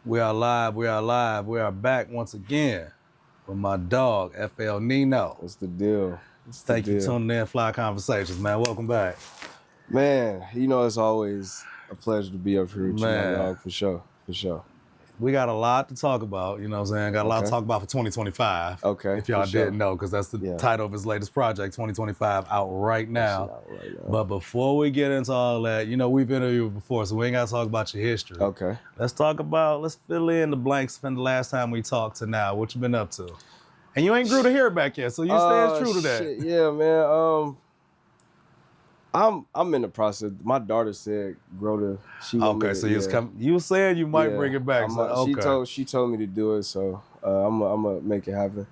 We are live, we are live, we are back once again with my dog, FL Nino. What's the deal? Thank you for tuning in, Flyy Conversations, man. Welcome back. Man, you know it's always a pleasure to be up here with you, my dog, for sure, for sure. We got a lot to talk about, you know what I'm saying? Got a lot to talk about for 2025. Okay. If y'all didn't know, because that's the title of his latest project, 2025, out right now. But before we get into all that, you know, we've interviewed before, so we ain't got to talk about your history. Okay. Let's fill in the blanks from the last time we talked to now. What you been up to? And you ain't grew the hair back yet, so you stand true to that. Shit. Yeah, man. I'm in the process. My daughter said grow the. She okay, so you were saying you might bring it back. She told me to do it, so I'm gonna make it happen.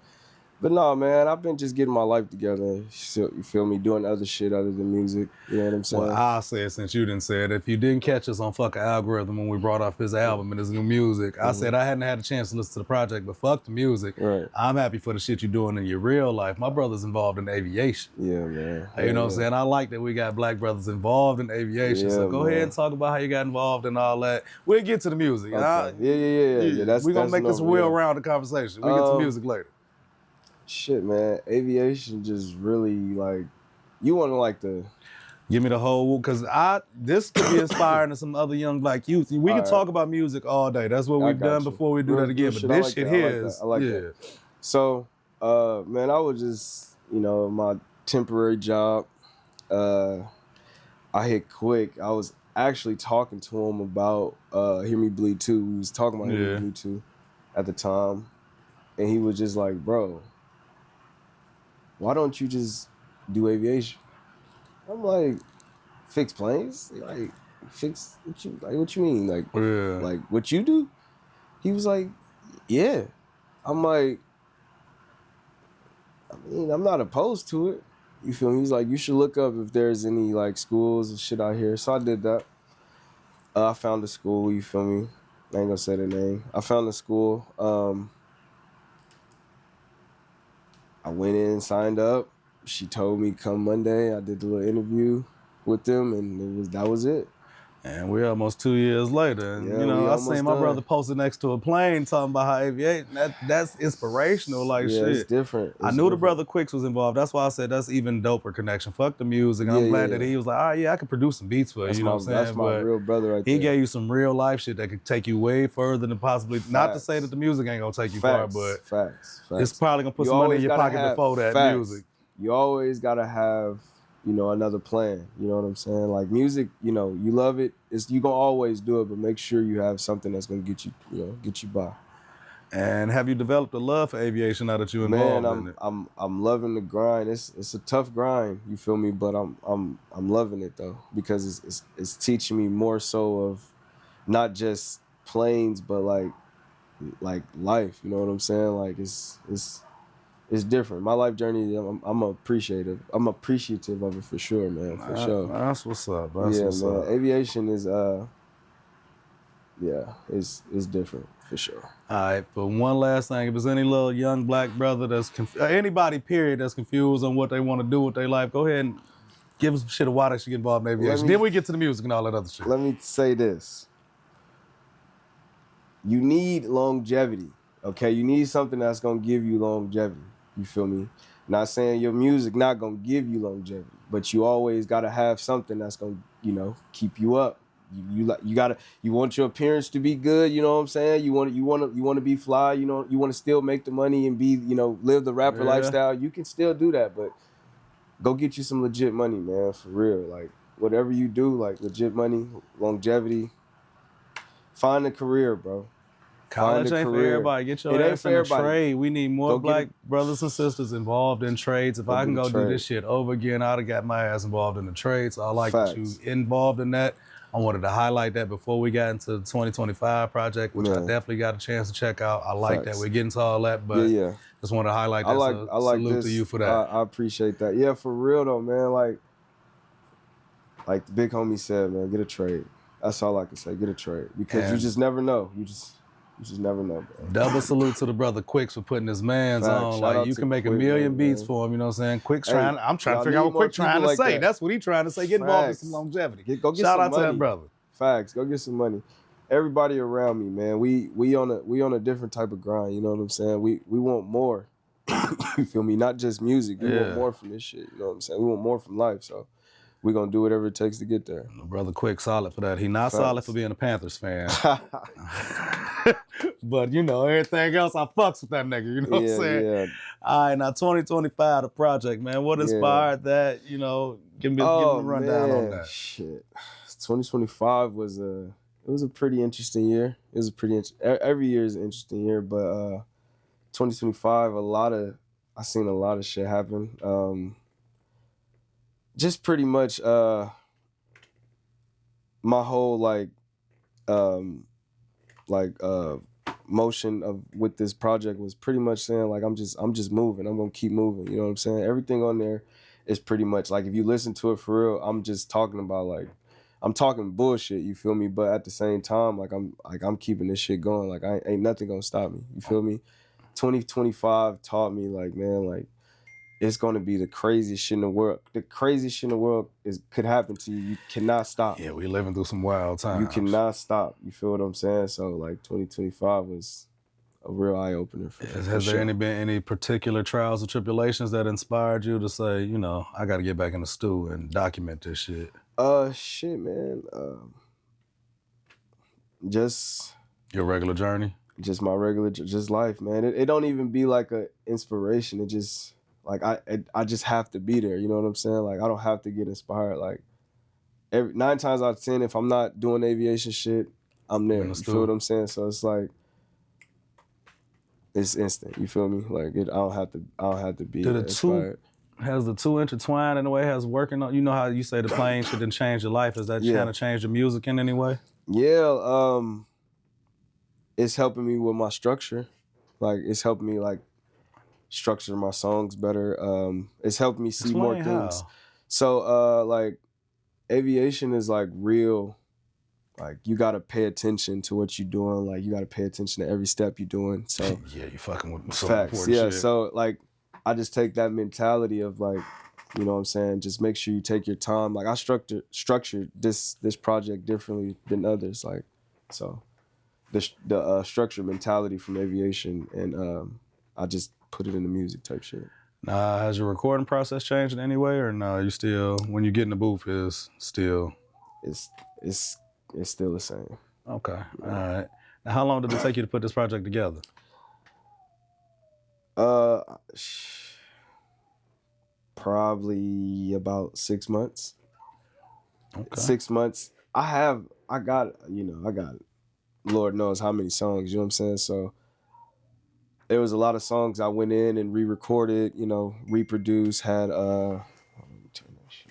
But no, man, I've been just getting my life together. You feel me? Doing other shit other than music. You know what I'm saying? Well, I'll say it since you didn't say it. If you didn't catch us on fucking Algorithm when we brought off his album and his new music, I said I hadn't had a chance to listen to the project, but fuck the music. Right. I'm happy for the shit you're doing in your real life. My brother's involved in aviation. Yeah, man. You know what I'm saying? I like that we got black brothers involved in aviation. So go ahead and talk about how you got involved and all that. We'll get to the music. Okay. Yeah. We're going to make this a well-rounded conversation. We'll get to music later. Shit, man, aviation just really like, you want to like the... Give me the whole, because this could be inspiring to some other young black youth. We can talk about music all day. That's what we've done before we do that again. But this shit here is... I like that. So, man, I was just, my temporary job, I hit quick. I was actually talking to him about Hear Me Bleed 2. We was talking about Hear Me Bleed 2 at the time. And he was just like, bro, why don't you just do aviation? I'm like, fix planes? Like, fix what you mean? Like what you do? He was like, yeah. I'm like, I mean, I'm not opposed to it. You feel me? He's like, you should look up if there's any like schools and shit out here. So I did that. I found a school, you feel me? I ain't gonna say the name. I found a school. I went in, signed up. She told me come Monday. I did the little interview with them, and that was it. And we're almost 2 years later. And, I seen my brother posted next to a plane talking about how aviation, that's inspirational, like shit. Yeah, it's different. I knew the brother Quicks was involved. That's why I said that's even doper connection. Fuck the music. And I'm glad that he was like, I could produce some beats for you. You know what I'm saying? That's my real brother right there. He gave you some real life shit that could take you way further than possibly, not to say that the music ain't gonna take you far, but it's probably gonna put some money in your pocket before that music. You always gotta have, another plan. You know what I'm saying? Like music, you love it. You gonna always do it, but make sure you have something that's gonna get you by. And have you developed a love for aviation now that you're involved in it? I'm loving the grind. It's a tough grind, you feel me? But I'm loving it though, because it's teaching me more so of not just planes, but like life. You know what I'm saying? Like it's different. My life journey, I'm appreciative of it for sure, man. For sure. That's what's up. Aviation is it's different for sure. All right, but one last thing, if there's any little young black brother that's anybody period that's confused on what they want to do with their life, go ahead and give them some shit of why they should get involved in aviation. Then we get to the music and all that other shit. Let me say this. You need longevity, okay? You need something that's gonna give you longevity. You feel me? Not saying your music not gonna give you longevity, but you always gotta have something that's gonna, keep you up. You want your appearance to be good, you know what I'm saying? You want to be fly, you want to still make the money and be, live the rapper lifestyle. You can still do that, but go get you some legit money, man, for real. Like whatever you do, like legit money, longevity. Find a career, bro. College ain't for everybody. Get your ass in a trade. We need more black brothers and sisters involved in trades. If I can go do this shit over again, I'd have got my ass involved in the trade. So I like that you involved in that. I wanted to highlight that before we got into the 2025 project, which I definitely got a chance to check out. I like that we're getting to all that, but just want to highlight that. I like salute to you for that. I appreciate that. Yeah, for real though, man. Like the big homie said, man, get a trade. That's all I can say. Get a trade, because you just never know. You just never know, bro. Double salute to the brother Quicks for putting his mans on. Like you can make a million beats for him, you know what I'm saying? Quick's I'm trying to figure out what Quick trying to say. That's what he trying to say. Get involved in some longevity. Go get Shout some out money. to that brother. Facts. Go get some money. everybody around me, man. We on a different type of grind. You know what I'm saying? We want more. You feel me? Not just music. We want more from this shit. You know what I'm saying? We want more from life. So we're gonna do whatever it takes to get there. Brother Quick, solid for that. He not solid for being a Panthers fan. But you know, everything else I fucks with that nigga. You know what I'm saying? Yeah. All right, now 2025, the project, man. What inspired that? You know, give me a rundown on that. Shit. 2025 was a pretty interesting year. It was a pretty every year is an interesting year, but 2025, I seen a lot of shit happen. Just pretty much my whole motion of with this project was pretty much saying like I'm just moving. I'm gonna keep moving. You know what I'm saying? Everything on there is pretty much like if you listen to it for real, I'm just talking about like I'm talking bullshit, you feel me? But at the same time, I'm keeping this shit going. Like ain't nothing gonna stop me. You feel me? 2025 taught me like, man, like it's gonna be the craziest shit in the world. The craziest shit in the world could happen to you. You cannot stop. Yeah, we living through some wild times. You cannot stop. You feel what I'm saying? So like 2025 was a real eye opener for me. Has there been any particular trials or tribulations that inspired you to say, you know, I got to get back in the stew and document this shit? Shit, man. Just your regular journey. Just my regular, just life, man. It don't even be like a inspiration. It just like I just have to be there. You know what I'm saying? Like I don't have to get inspired. Like 9 times out of 10, if I'm not doing aviation shit, I'm there. You feel what I'm saying? So it's like it's instant. You feel me? Like I don't have to be inspired. Has the two intertwined in a way? Has working on, you know how you say the plane should then change your life? Has that kind of changed your music in any way? Yeah, it's helping me with my structure. Like it's helping me like structure my songs better. It's helped me see more things. So like aviation is like real. Like you gotta pay attention to what you're doing. Like you gotta pay attention to every step you're doing. So yeah, you fucking with some facts. Yeah, shit. so like I just take that mentality of like, you know what I'm saying? Just make sure you take your time. Like I structured this project differently than others. Like so the structured mentality from aviation, and I just put it in the music type shit. Has your recording process changed in any way, or no? You still, when you get in the booth, is still it's still the same. Okay, all right. Now, how long did it take you to put this project together? Probably about 6 months. Okay. 6 months. I got Lord knows how many songs, you know what I'm saying? So there was a lot of songs I went in and re-recorded, you know, reproduced, had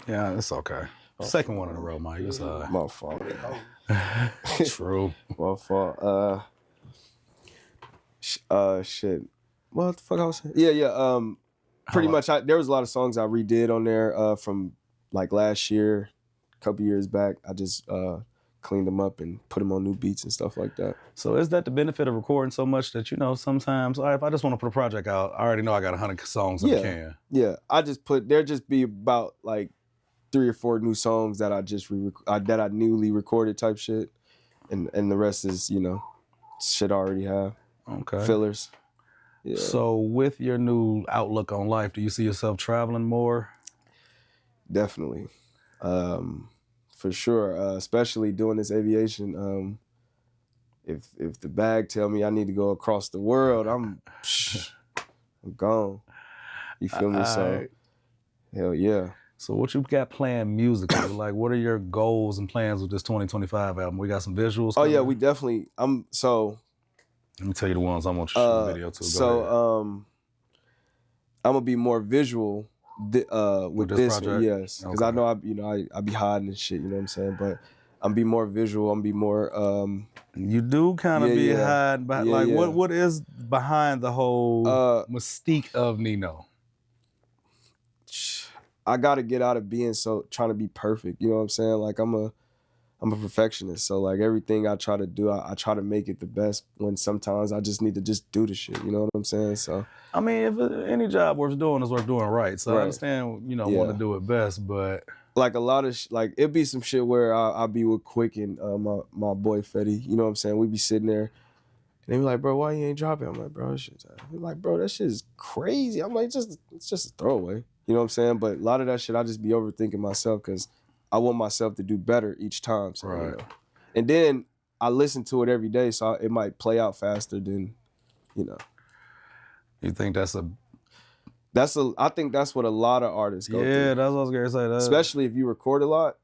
yeah, it's okay. Second one in a row, Mike. It's my fault. True. My fault. Shit. What the fuck I was saying? Yeah. Pretty much, there was a lot of songs I redid on there from like last year, a couple years back. I just cleaned them up and put them on new beats and stuff like that. So is that the benefit of recording so much that, you know, sometimes, all right, if I just want to put a project out, I already know I got 100 songs in the can. Yeah, there'd just be about like 3 or 4 new songs that I newly recorded type shit, and the rest is, you know, shit I already have. Okay. Fillers. Yeah. So with your new outlook on life, do you see yourself traveling more? Definitely. For sure. Especially doing this aviation. If the bag tell me I need to go across the world, I'm gone. You feel me? So hell yeah. So what you got planned musically? Like what are your goals and plans with this 2025 album? We got some visuals coming? Oh yeah, we definitely let me tell you the ones I want you to shoot a video to. I'm gonna be more visual with this one, yes, because I know I be hiding and shit. You know what I'm saying? But I'm be more visual. I'm be more. You do kind of be hiding, but what is behind the whole mystique of Nino? I gotta get out of being trying to be perfect. You know what I'm saying? Like I'm a perfectionist, so like everything I try to do, I try to make it the best. When sometimes I just need to just do the shit. You know what I'm saying? So I mean, if any job worth doing is worth doing right. So I understand, you know, want to do it best, but like a lot of like it'd be some shit where I'll be with Quick and my boy Fetty. You know what I'm saying? We'd be sitting there. And they be like, bro, why you ain't dropping? I'm like, bro, that shit's they're like, bro, that shit is crazy. I'm like, it's just a throwaway. You know what I'm saying? But a lot of that shit, I just be overthinking myself because I want myself to do better each time. So, right. You know. And then I listen to it every day, so it might play out faster than, you know. You think I think that's what a lot of artists go through. Yeah, that's what I was gonna say. Especially if you record a lot.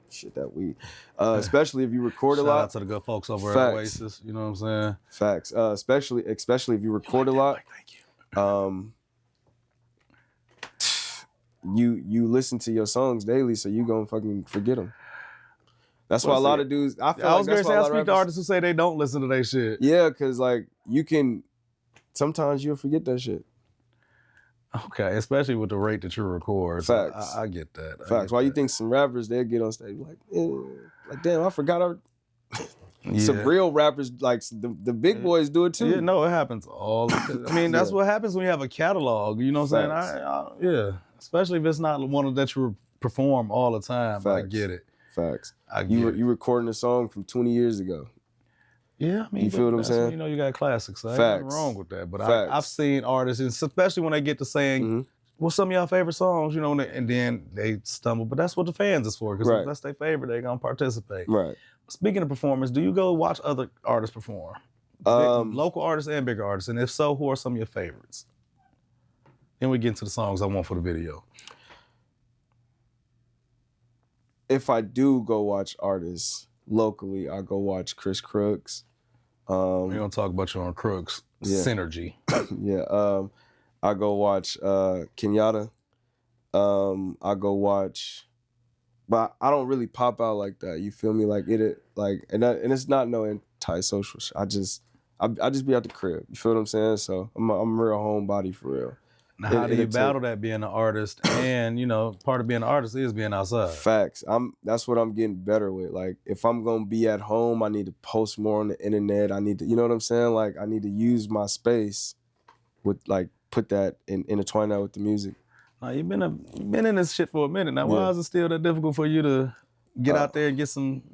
Shit, that weed. Especially if you record a lot. Shout out to the good folks over at Oasis. You know what I'm saying? Facts. Especially if you record a lot. Thank you. You listen to your songs daily, so you gonna fucking forget them. That's why a lot of dudes. I was gonna say I speak to artists who say they don't listen to their shit. Yeah, because like you can. Sometimes you'll forget that shit. Okay, especially with the rate that you record. Facts. So I get that. Facts. Why you think some rappers, they'll get on stage like damn, I forgot. Some real rappers, like the big boys do it too. Yeah, no, it happens all. I mean, that's what happens when you have a catalog. You know what I'm saying? Yeah, especially if it's not one that you perform all the time. Facts. I get it. Facts. You recording a song from 20 years ago. Yeah, I mean, you feel what I'm saying? You know, you got classics. So ain't nothing wrong with that. But I've seen artists, and especially when they get to saying, what's some of y'all favorite songs, you know, and then they stumble. But that's what the fans is for, because if that's their favorite, they're going to participate. Right. Speaking of performance, do you go watch other artists perform? Local artists and bigger artists? And if so, who are some of your favorites? Then we get into the songs I want for the video. If I do go watch artists locally, I go watch Chris Crooks. We're going to talk about you on Crooks. Yeah. Synergy. Yeah. I go watch Kenyatta. I go watch, but I don't really pop out like that. You feel me? Like and it's not no anti-social shit. I just be at the crib. You feel what I'm saying? So I'm a real homebody for real. Now, how do you battle that being an artist? And, you know, part of being an artist is being outside. Facts. That's what I'm getting better with. Like, if I'm going to be at home, I need to post more on the internet. I need to, you know what I'm saying? Like, I need to use my space with, like, put that intertwine that with the music. Now, you've been in this shit for a minute. Now, why is it still that difficult for you to get out there and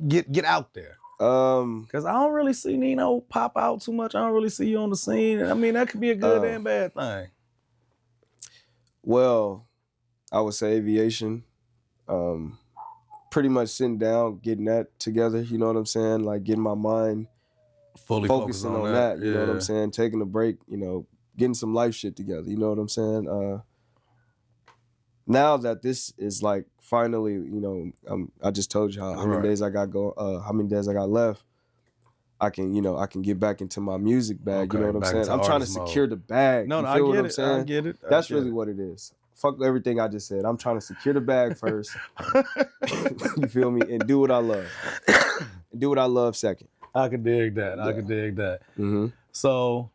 get out there? Because I don't really see Nino pop out too much. I don't really see you on the scene. I mean, that could be a good and bad thing. Well, I would say aviation. Pretty much sitting down, getting that together, you know what I'm saying? Like getting my mind fully focusing on that, you know what I'm saying? Taking a break, you know, getting some life shit together, you know what I'm saying? Now that this is like finally, you know, I just told you how many days I got how many days I got left. I can get back into my music bag. You know what I'm saying? I'm trying to secure the bag. No, I get it. I get it. That's really what it is. Fuck everything I just said. I'm trying to secure the bag first. You feel me? And do what I love. And do what I love second. I can dig that. Yeah. I can dig that. Mm-hmm. So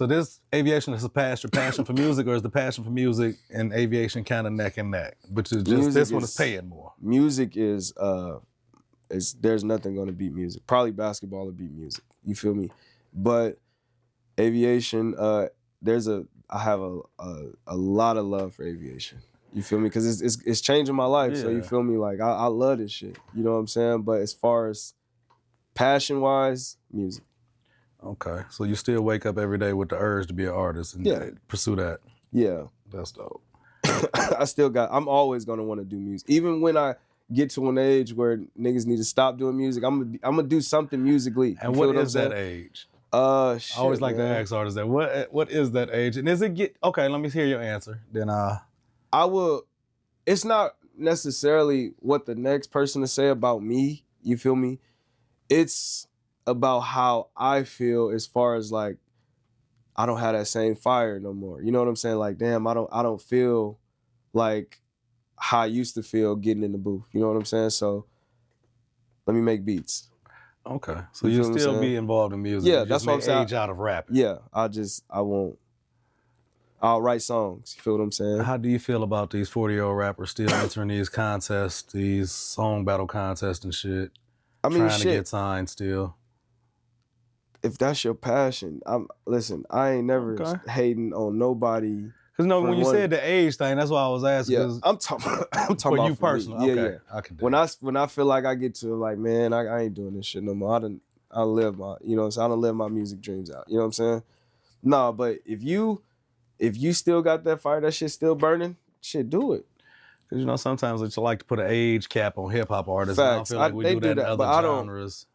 this aviation is your passion for music, or is the passion for music and aviation kind of neck and neck? But this one is paying more. Music is there's nothing gonna beat music. Probably basketball will beat music. You feel me? But aviation, I have a lot of love for aviation. You feel me? Because it's changing my life. Yeah. So you feel me? Like I love this shit. You know what I'm saying? But as far as passion wise, music. Okay. So you still wake up every day with the urge to be an artist and pursue that. Yeah. That's dope. I'm always gonna want to do music. Even when I get to an age where niggas need to stop doing music, I'm gonna do something musically. And what is that age? Shit, I always like to ask artists that. What is that age? And is it okay? Let me hear your answer. Then I will. It's not necessarily what the next person to say about me. You feel me? It's about how I feel as far as like I don't have that same fire no more. You know what I'm saying? Like, damn, I don't feel like how I used to feel getting in the booth. You know what I'm saying? So let me make beats. Okay. So you'll still be involved in music. Yeah, that's what I'm saying. Age out of rapping. Yeah, I'll write songs. You feel what I'm saying? How do you feel about these 40-year-old rappers still entering these contests, these song battle contests and shit? I mean, trying to get signed still. If that's your passion, listen, I ain't never hating on nobody. Because no, when you said the age thing, that's why I was asking. Yeah, I'm talking for about you personally. Yeah, okay, yeah. I can do when I feel like I get to like, man, I ain't doing this shit no more. I live my, you know what I'm saying? I done live my music dreams out. You know what I'm saying? No, but if you still got that fire, that shit still burning, shit, do it. Because, you know, sometimes it's like to put an age cap on hip-hop artists. Facts. And I feel like we do that in other genres.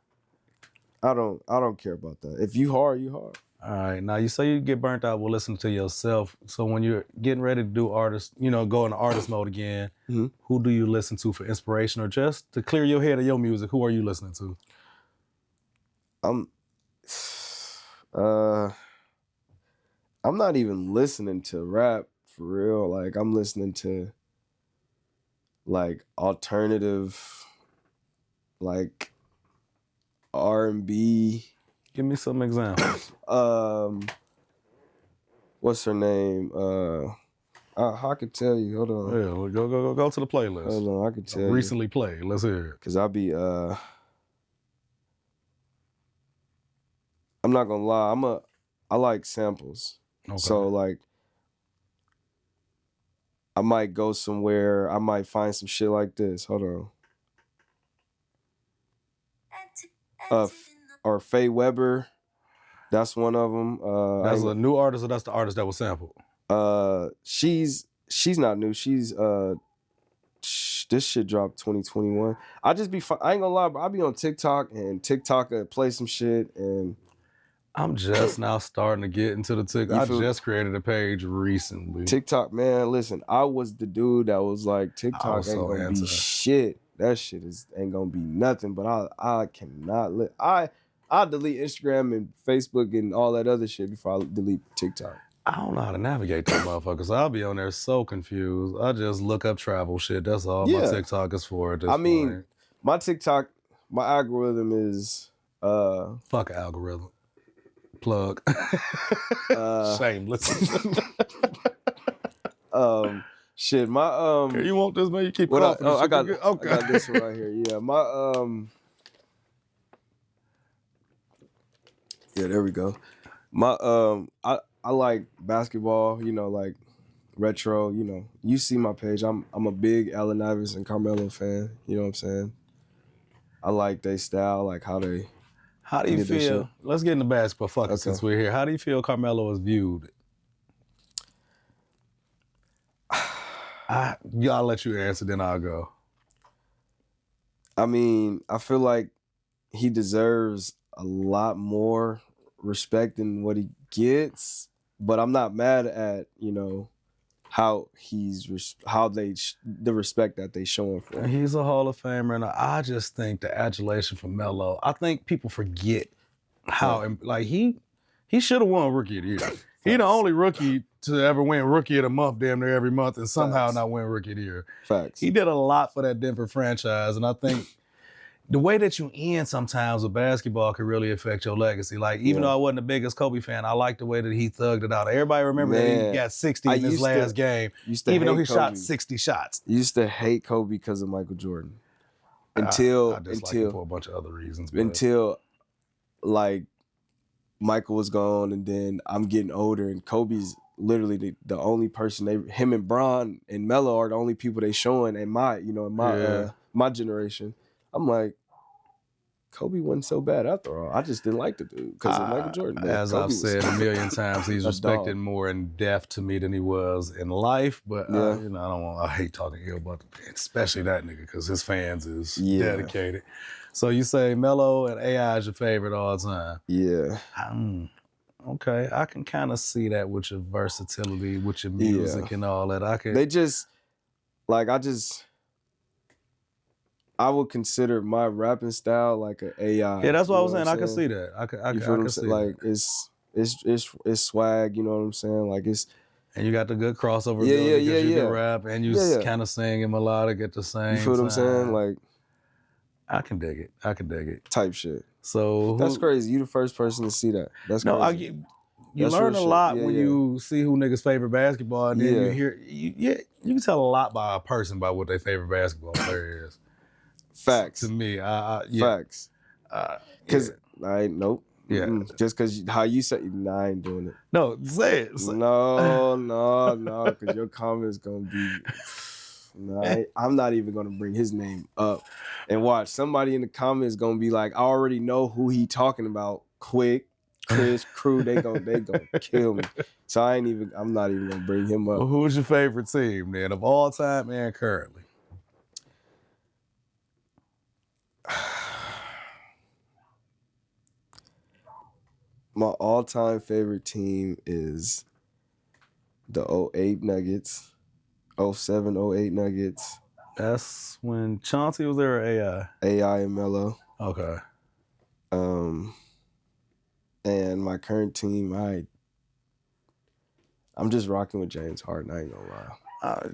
I don't care about that. If you hard, you hard. All right. Now, you say you get burnt out with listening to yourself. So when you're getting ready to do artist, you know, go into artist mode again, who do you listen to for inspiration or just to clear your head of your music? Who are you listening to? I'm not even listening to rap for real. Like, I'm listening to like alternative, like R&B. Give me some examples. What's her name? I could tell you. Hold on. Yeah, well, go to the playlist. Hold on, I could tell you. Recently played. Let's hear it. Cause I'll be I'm not gonna lie. I like samples. Okay. So like, I might go somewhere. I might find some shit like this. Hold on. Or Faye Weber. That's one of them. That's a new artist, or that's the artist that was sampled? She's not new. She's this shit dropped 2021. I ain't gonna lie, but I be on TikTok and TikTok play some shit, and I'm just now starting to get into the TikTok. I just created a page recently. TikTok, man, listen, I was the dude that was like, TikTok ain't gonna be shit. That shit ain't gonna be nothing. But I cannot I delete Instagram and Facebook and all that other shit before I delete TikTok. I don't know how to navigate those motherfuckers. I'll be on there so confused. I just look up travel shit. That's all my TikTok is for at this point. My TikTok, my algorithm is fuck algorithm. Plug. Shameless. Shit, my you want this, man? You keep coughing. I got this one right here. Yeah, my yeah, there we go. My I like basketball, you know, like retro, you know. You see my page. I'm a big Allen Iverson and Carmelo fan, you know what I'm saying? I like their style, like how do you feel? Let's get into basketball since we're here. How do you feel Carmelo is viewed? I'll let you answer, then I'll go. I mean, I feel like he deserves a lot more respect than what he gets, but I'm not mad at, you know, how the respect that they show him for. He's a Hall of Famer, and I just think the adulation for Melo, I think people forget how, like, he should have won Rookie of the Year. He the only rookie to ever win Rookie of the Month damn near every month and somehow not win Rookie of the Year. Facts. He did a lot for that Denver franchise, and I think the way that you end sometimes with basketball can really affect your legacy. Like, even though I wasn't the biggest Kobe fan, I like the way that he thugged it out. Everybody remember that he got 60 in his last game, even though he shot 60 shots. I used to hate Kobe because of Michael Jordan. Until I dislike him for a bunch of other reasons. Until, like, Michael was gone, and then I'm getting older, and Kobe's literally the only person him and Bron and Melo are the only people they showing in my generation. I'm like, Kobe wasn't so bad after all. I just didn't like the dude because of Michael Jordan. Man. As I've said a million times, he's respected more in death to me than he was in life. But you know, I hate talking ill about especially that nigga because his fans is dedicated. So you say Melo and AI is your favorite all the time? Yeah. Okay, I can kind of see that with your versatility, with your music and all that. I would consider my rapping style like an AI. Yeah, that's what I was saying. I can see that. I can see like that. It's swag. You know what I'm saying? Like it's. And you got the good crossover ability because you can rap and you kind of sing and melodic at the same. You feel what I'm saying? Like. I can dig it. Type shit. So that's crazy. You the first person to see that. That's crazy. You learn a lot when you see who niggas' favorite basketball, and then you hear. You can tell a lot by a person by what their favorite basketball player is. Facts. To me, Facts. Because nope. Yeah. Just because how you say, nah, I ain't doing it. No, say it. No, because your comment's going to be, I'm not even going to bring his name up. And watch, somebody in the comments going to be like, I already know who he talking about. Quick, Chris, Crew, they gonna kill me. So I'm not even going to bring him up. Well, who's your favorite team, then, of all time and currently? My all-time favorite team is the 08 Nuggets, 07, 08 Nuggets. That's when Chauncey was there or AI? AI and Melo. Okay. And my current team, I'm just rocking with James Harden, I ain't gonna lie.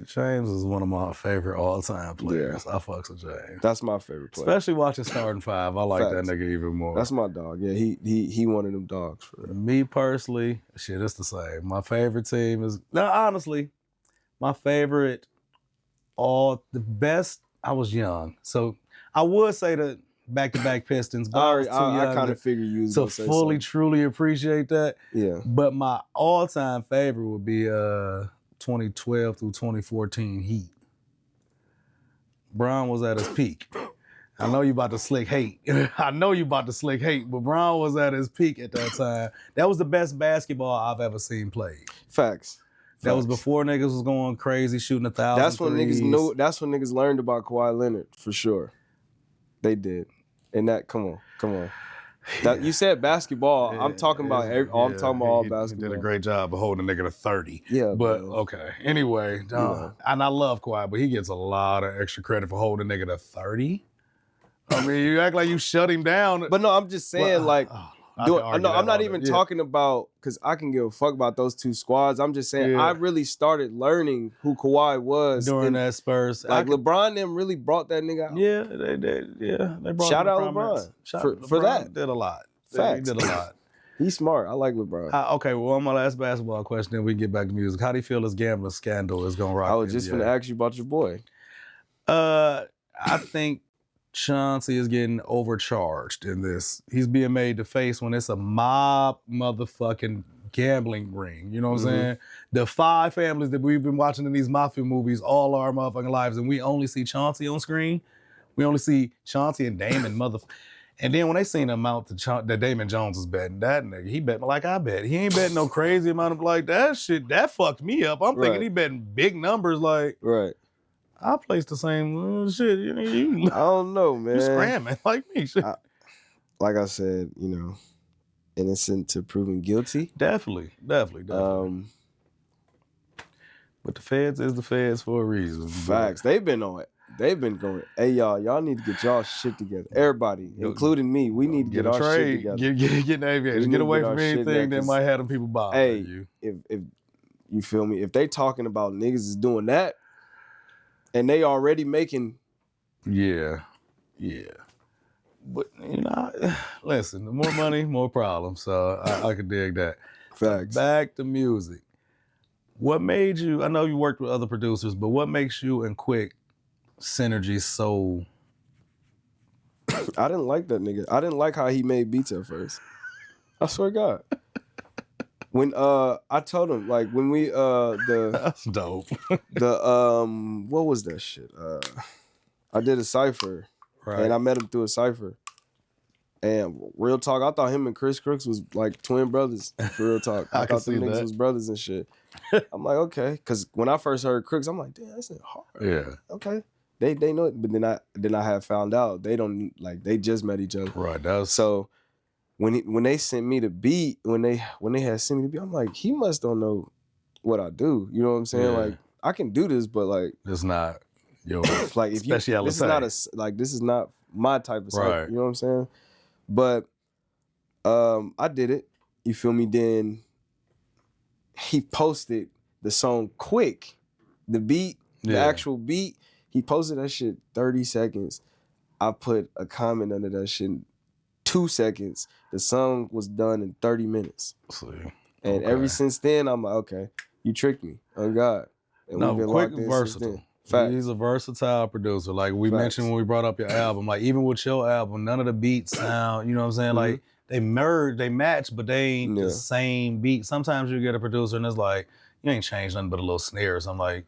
James is one of my favorite all-time players. Yeah. I fucks with James. That's my favorite player. Especially watching starting five. I like that nigga even more. That's my dog. Yeah, he one of them dogs for real. Me personally, shit, it's the same. My favorite team is honestly, my favorite the best. I was young, so I would say the back-to-back Pistons, but I was too young I kind of figured you was to fully truly appreciate that. Yeah. But my all-time favorite would be 2012 through 2014 Heat. Brown was at his peak. I know you about to slick hate. But Brown was at his peak at that time. That was the best basketball I've ever seen played. Facts. That was before niggas was going crazy, shooting 1,000 That's when threes. niggas knew. That's when niggas learned about Kawhi Leonard, for sure. They did. And that, come on. That, you said basketball. I'm talking about I'm talking about all basketball. He did a great job of holding a nigga to 30. Yeah, but okay. Anyway, and I love Kawhi, but he gets a lot of extra credit for holding a nigga to 30. I mean, you act like you shut him down. But no, I'm just saying, I'm not even talking about, because I can give a fuck about those two squads. I'm just saying, I really started learning who Kawhi was during that Spurs. Like LeBron them really brought that nigga out. Yeah, they did. Yeah, they brought. Shout out LeBron for that. Did a lot. Facts. He did a lot. He's smart. I like LeBron. Okay, well, on my last basketball question, then we can get back to music. How do you feel this gambling scandal is gonna rock? I was just gonna ask you about your boy. I think Chauncey is getting overcharged in this. He's being made to face when it's a mob motherfucking gambling ring. You know what I'm saying? The 5 families that we've been watching in these mafia movies all our motherfucking lives, and we only see Chauncey on screen. We only see Chauncey and Damon And then when they seen the amount that Damon Jones is betting, that nigga, he betting like I bet. He ain't betting no crazy amount of like that shit. That fucked me up. I'm thinking he betting big numbers like. Right. I place the same shit. I don't know, man. You scramming like me. Shit. Like I said, innocent to proven guilty. Definitely. But the feds is the feds for a reason. Facts. They've been on it. They've been going, hey, y'all need to get y'all shit together. Everybody, including me, we need to get our shit together. Get in the aviation. Get away from anything that might have them people bothering you. If you feel me, if they talking about niggas is doing that, and they already making. Yeah. But, listen, the more money, more problems. So I could dig that. Facts. Back to music. What made you, I know you worked with other producers, but what makes you and Quick synergy so... I didn't like that nigga. I didn't like how he made beats at first. I swear to God. When I told him, like, when we that's dope. What was that shit? I did a cypher, right? And I met him through a cypher. And real talk, I thought him and Chris Crooks was like twin brothers. For real talk, I thought them niggas was brothers and shit. I'm like, okay, because when I first heard Crooks, I'm like, damn, that's hard. Yeah. Okay. They know it, but then I had found out they don't they just met each other. Right. That was so. When they sent me the beat, when they had sent me the beat, I'm like, he must don't know what I do. You know what I'm saying? Yeah. Like, I can do this, but like, it's not your like if speciality. This is not my type of right. You know what I'm saying? But I did it. You feel me? Then he posted the song Quick, the beat, the actual beat. He posted that shit 30 seconds. I put a comment under that shit. 2 seconds. The song was done in 30 minutes. And ever since then, I'm like, okay, you tricked me. Oh God. And no, Quick versatile. He's a versatile producer. Like we mentioned when we brought up your album, like even with your album, none of the beats sound, you know what I'm saying? Like they merge, they match, but they ain't the same beat. Sometimes you get a producer and it's like, you ain't changed nothing but a little snare or something. Like,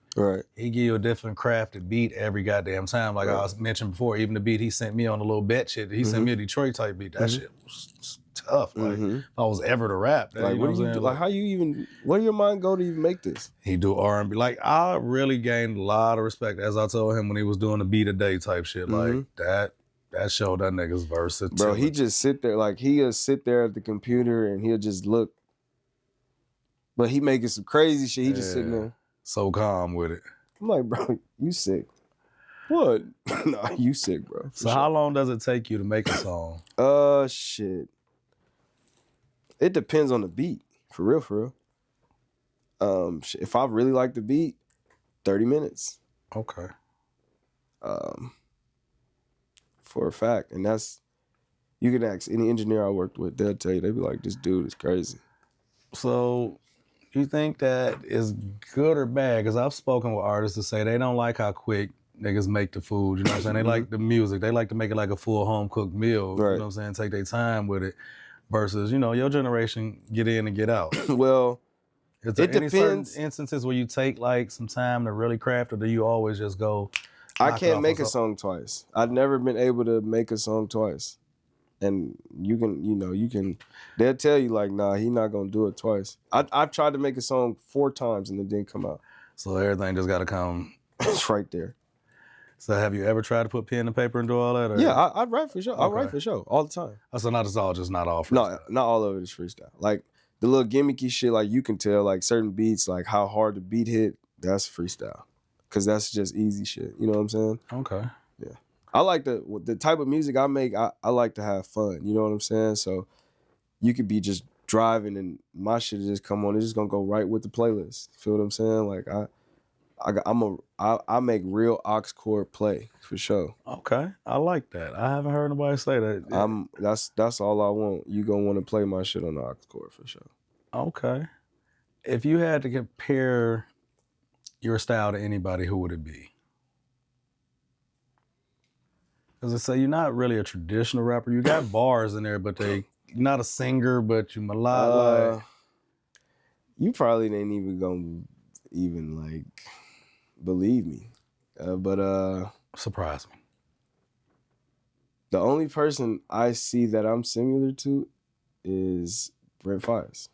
he give you a different crafted beat every goddamn time. Like I was mentioned before, even the beat he sent me on the little bet shit, he sent me a Detroit type beat. That shit was tough. Like, if I was ever to rap, that, like, you know what do you do? Like, how you even, where your mind go to even make this? He do R&B. Like, I really gained a lot of respect, as I told him when he was doing the beat a day type shit. Like, that showed that nigga's versatility. Bro, he just sit there, like, he'll sit there at the computer and he'll just look. But he making some crazy shit. He just sitting there. So calm with it. I'm like, bro, you sick. What? Nah, you sick, bro. So how long does it take you to make a song? Shit. It depends on the beat. For real, for real. If I really like the beat, 30 minutes. Okay. For a fact. And that's, you can ask any engineer I worked with, they'll tell you, they be like, this dude is crazy. So you think that is good or bad? Because I've spoken with artists to say they don't like how quick niggas make the food. You know what I'm saying? They like the music. They like to make it like a full home cooked meal. Right. You know what I'm saying? Take their time with it. Versus, you know, your generation get in and get out. Well, is there any certain instances where you take like some time to really craft, or do you always just go? I can't make a song twice. I've never been able to make a song twice. And you can, they'll tell you like, nah, he not gonna do it twice. I've tried to make a song 4 times and it didn't come out. So everything just gotta come. It's right there. So have you ever tried to put pen to paper and do all that? Or? Yeah, I write for sure. Okay. I write for sure all the time. So not all freestyle. No, not all of it is freestyle. Like the little gimmicky shit, like you can tell like certain beats, like how hard the beat hit, that's freestyle. Cause that's just easy shit. You know what I'm saying? Okay. Yeah. I like the type of music I make, I like to have fun. You know what I'm saying? So you could be just driving and my shit just come on. It's just gonna go right with the playlist. Feel what I'm saying? Like I make real aux chord play for sure. Okay, I like that. I haven't heard nobody say that. That's all I want. You gonna want to play my shit on the aux chord for sure. Okay. If you had to compare your style to anybody, who would it be? Because I say you're not really a traditional rapper. You got bars in there, but you're not a singer, but you melodic. You probably ain't even gonna like believe me, but surprise me. The only person I see that I'm similar to is Brent Flyy.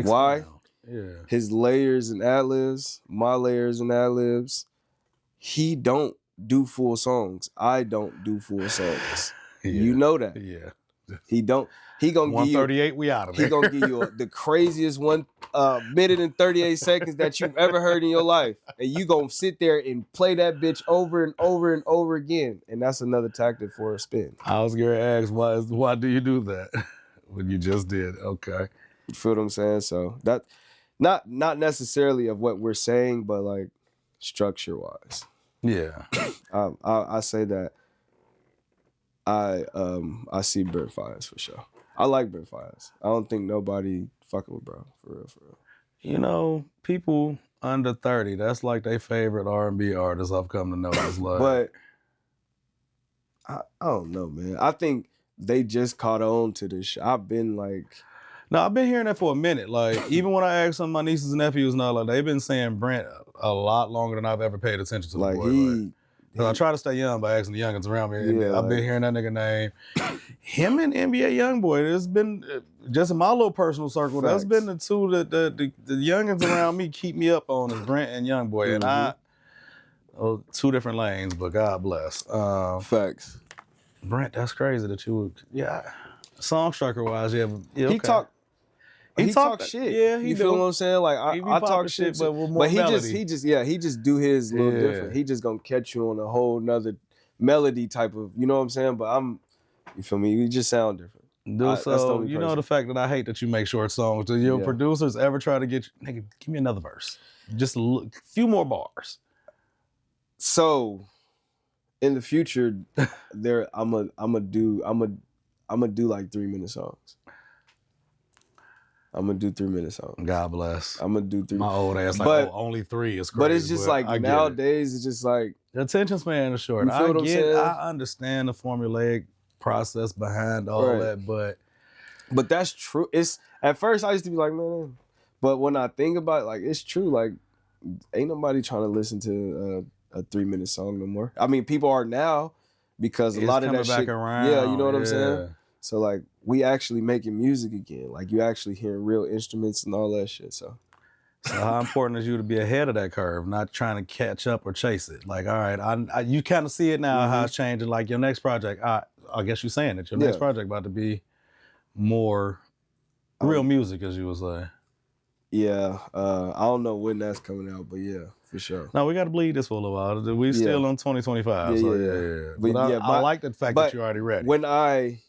Why? Yeah. His layers and ad-libs, my layers and ad-libs. He don't do full songs. I don't do full songs. Yeah. You know that. Yeah. He don't. He gonna 138. Give you, we out of there. He gonna give you the craziest 1 minute and 38 seconds that you've ever heard in your life, and you gonna sit there and play that bitch over and over and over again, and that's another tactic for a spin. I was gonna ask why do you do that when you just did? Okay. You feel what I'm saying? So that not necessarily of what we're saying, but like structure wise. Yeah. I say that I see Brent Flyy for sure. I like Brent Flyy. I don't think nobody fucking with bro, for real, for real. You know, people under 30, that's like their favorite R&B artist I've come to know. Like, but I don't know, man. I think they just caught on to this shit. I've been hearing that for a minute. Like, even when I ask some of my nieces and nephews and all that, they've been saying Brent a lot longer than I've ever paid attention to the boy. I try to stay young by asking the youngins around me. And I've been hearing that nigga name. Him and NBA Youngboy, there's been, just in my little personal circle, that's been the two that the youngins around me keep me up on, is Brent and Youngboy. And two different lanes, but God bless. Facts. Brent, that's crazy that you would, song striker wise, okay. He talk shit. Yeah, you feel what I'm saying? Like I talk shit, but with more melody. He just do his little different. He just gonna catch you on a whole nother melody type of, you know what I'm saying? But you feel me? You just sound different. So you know the fact that I hate that you make short songs. Do your producers ever try to get you, nigga, give me another verse, just a few more bars? So in the future, I'm gonna do like 3-minute songs. I'm gonna do 3-minute songs. God bless. I'm gonna do 3. My old ass, like, only 3 is crazy. But it's just like nowadays, it's just like The attention span is short. You feel what I'm saying? I understand the formulaic process behind all that, but that's true. It's at first I used to be like, man, but when I think about it, like it's true. Like ain't nobody trying to listen to a 3-minute song no more. I mean, people are now because a lot of that shit. Around. Yeah, you know what I'm saying. So like we actually making music again. Like you actually hearing real instruments and all that shit. So how important is you to be ahead of that curve, not trying to catch up or chase it? Like, all right, you kind of see it now how it's changing. Like your next project, I guess you're saying that your next project about to be more real music, as you would say. Yeah, I don't know when that's coming out, but yeah, for sure. No, we got to bleed this for a little while. We still on 2025. Yeah. But I like the fact that you're already ready. When I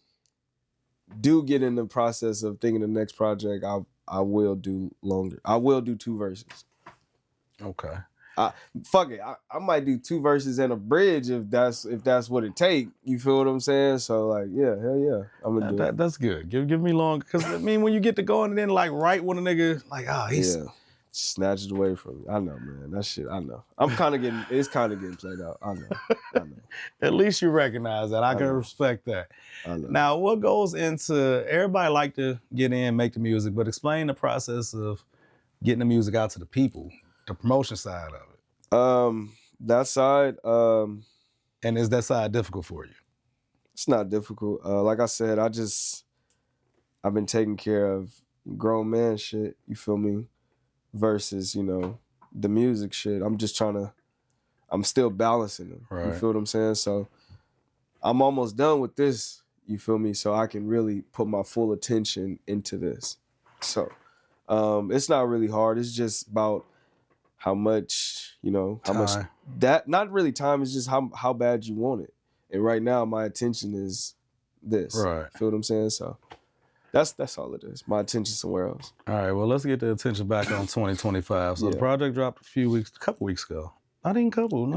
do get in the process of thinking the next project, I will do longer. I will do 2 verses. Okay. Fuck it. I might do 2 verses and a bridge if that's what it take. You feel what I'm saying? So like, yeah, hell yeah, I'm gonna do it. That's good. Give me long, because I mean, when you get to going and then like right when a nigga like, he's snatched it away from me. I know, man. That shit, I know. It's kind of getting played out. I know. At least you recognize that. I can respect that. I know. Now, what goes into, everybody like to get in, make the music, but explain the process of getting the music out to the people, the promotion side of it. That side. And is that side difficult for you? It's not difficult. Like I said, I've been taking care of grown man shit, you feel me? Versus, the music shit. I'm still balancing them. Right. You feel what I'm saying? So I'm almost done with this, you feel me? So I can really put my full attention into this. So it's not really hard. It's just about how much, how much that, not really time, it's just how bad you want it. And right now my attention is this. Right. Feel what I'm saying? So that's all it is. My attention somewhere else. All right, well, let's get the attention back on 2025. So the project dropped a couple weeks ago. Not even a couple.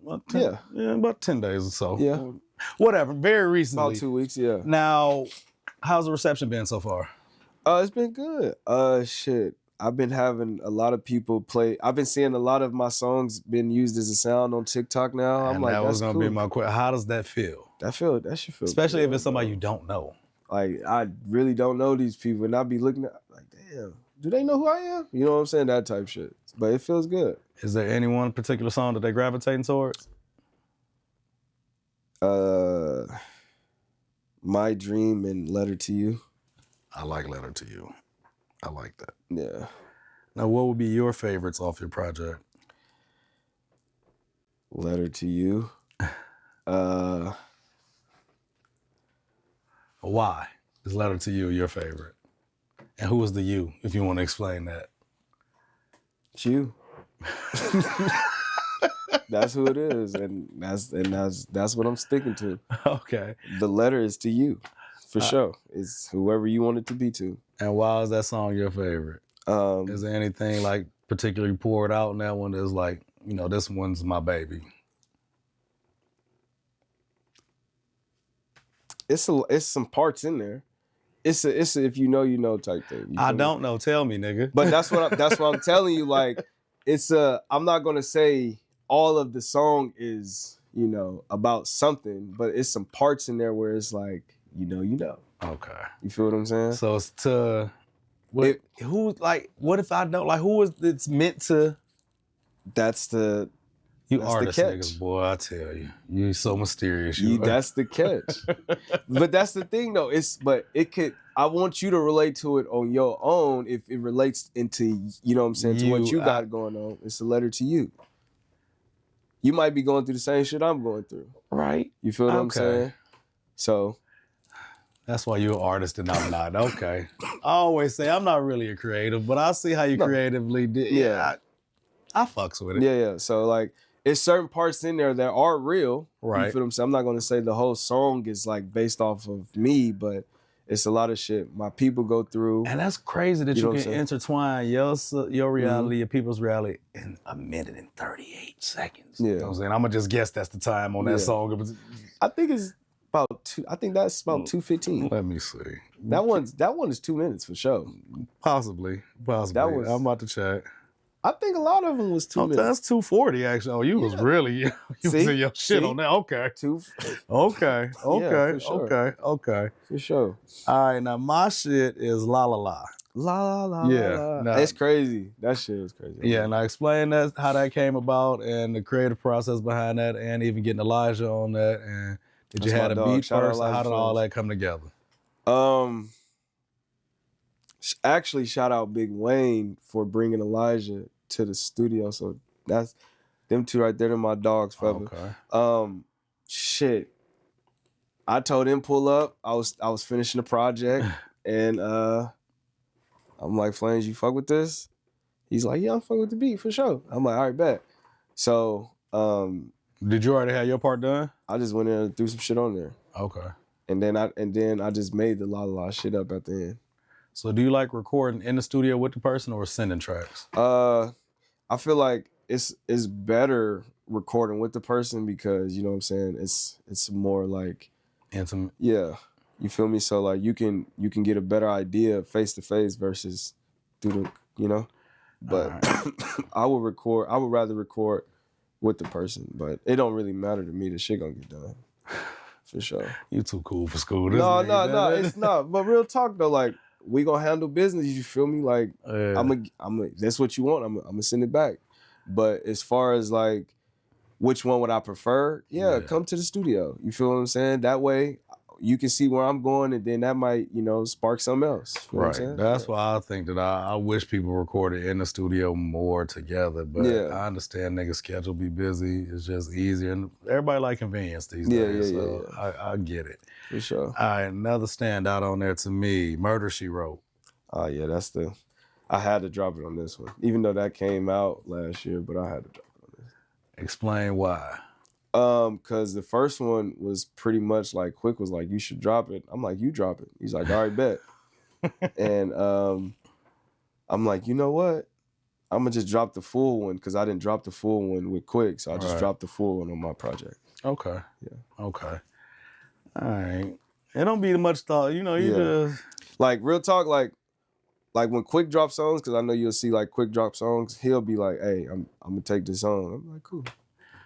About 10 days or so. Yeah. Whatever, very recently. About 2 weeks, yeah. Now, how's the reception been so far? It's been good. Shit. I've been having a lot of people play. I've been seeing a lot of my songs been used as a sound on TikTok now. I'm like, that was gonna be my question. How does that feel? That should feel especially good, if it's somebody you don't know. Like, I really don't know these people, and I be looking at like, damn, do they know who I am? You know what I'm saying? That type shit. But it feels good. Is there any one particular song that they're gravitating towards? My Dream and Letter to You. I like Letter to You. I like that. Yeah. Now, what would be your favorites off your project? Letter to You. Why is Letter to You your favorite? And who is the you, if you want to explain that? It's you. That's who it is, and that's what I'm sticking to. Okay. The letter is to you, for sure. It's whoever you want it to be to. And why is that song your favorite? Is there anything like particularly poured out in that one that's like, this one's my baby? It's some parts in there. It's a if you know type thing. I don't know. Tell me, nigga. But that's what I'm telling you. Like, I'm not gonna say all of the song is about something, but it's some parts in there where it's like Okay. You feel what I'm saying? So it's to what if I don't like who is it's meant to? That's the. You artist niggas, boy, I tell you. You so mysterious. That's the catch. But that's the thing though. I want you to relate to it on your own if it relates into, what I'm saying, to what you got going on. It's a letter to you. You might be going through the same shit I'm going through. Right. You feel what I'm saying? So. That's why you're an artist and I'm not. Okay. I always say I'm not really a creative, but I see how you creatively did. Yeah. I fucks with it. Yeah. So like, it's certain parts in there that are real. Right. You feel what I'm saying? I'm not going to say the whole song is like based off of me, but it's a lot of shit my people go through. And that's crazy that you can intertwine your reality, your people's reality in 1 minute and 38 seconds. Yeah. You know what I'm saying? I'm going to just guess that's the time on that song. I think it's about that's about 2:15. Let me see. That one is 2 minutes for sure. Possibly. I'm about to check. I think a lot of them was 2 minutes. That's 240 actually. Oh, you was really you was in your shit on that. Okay. Okay. For sure. Okay. For sure. All right, now my shit is La La La. La la Yeah, la. nah. It's crazy. That shit is crazy. Yeah, now explain how that came about and the creative process behind that, and even getting Elijah on that. And did you have a beat first? How did all that come together? Actually, shout out Big Wayne for bringing Elijah to the studio. So that's them two right there. They're my dogs forever. Okay. Shit. I told him pull up. I was finishing the project, and I'm like, Flames, you fuck with this? He's like, yeah, I'm fucking with the beat for sure. I'm like, all right, bet. So, did you already have your part done? I just went in and threw some shit on there. Okay. And then I just made the la shit up at the end. So do you like recording in the studio with the person or sending tracks? I feel like it's better recording with the person because, you know what I'm saying, it's more like intimate. Yeah. You feel me? So like you can get a better idea face to face versus through the, you know. But right. I would rather record with the person, but it don't really matter to me. The shit gonna get done. For sure. You too cool for school. No, it's not. But real talk though, like we gonna handle business. You feel me? Like I'm that's what you want. I'm gonna send it back. But as far as like which one would I prefer? Yeah, come to the studio. You feel what I'm saying? That way you can see where I'm going, and then that might, you know, spark something else. You know right. That's why I think that I wish people recorded in the studio more together. But I understand niggas' schedule be busy. It's just easier. And everybody like convenience these days. So I get it. For sure. All right, another standout on there to me, Murder, She Wrote. Oh, yeah, I had to drop it on this one. Even though that came out last year, but I had to drop it on this. Explain why. Because the first one was pretty much like Quick was like, you should drop it. I'm like, you drop it. He's like, all right, bet. And I'm like, you know what? I'm gonna just drop the full one because I didn't drop the full one with Quick, so I just dropped the full one on my project. Okay. Yeah. Okay. All right. It don't be much thought, you know. You just like real talk, like when Quick drops songs, because I know you'll see like Quick drop songs. He'll be like, hey, I'm gonna take this song. I'm like, cool.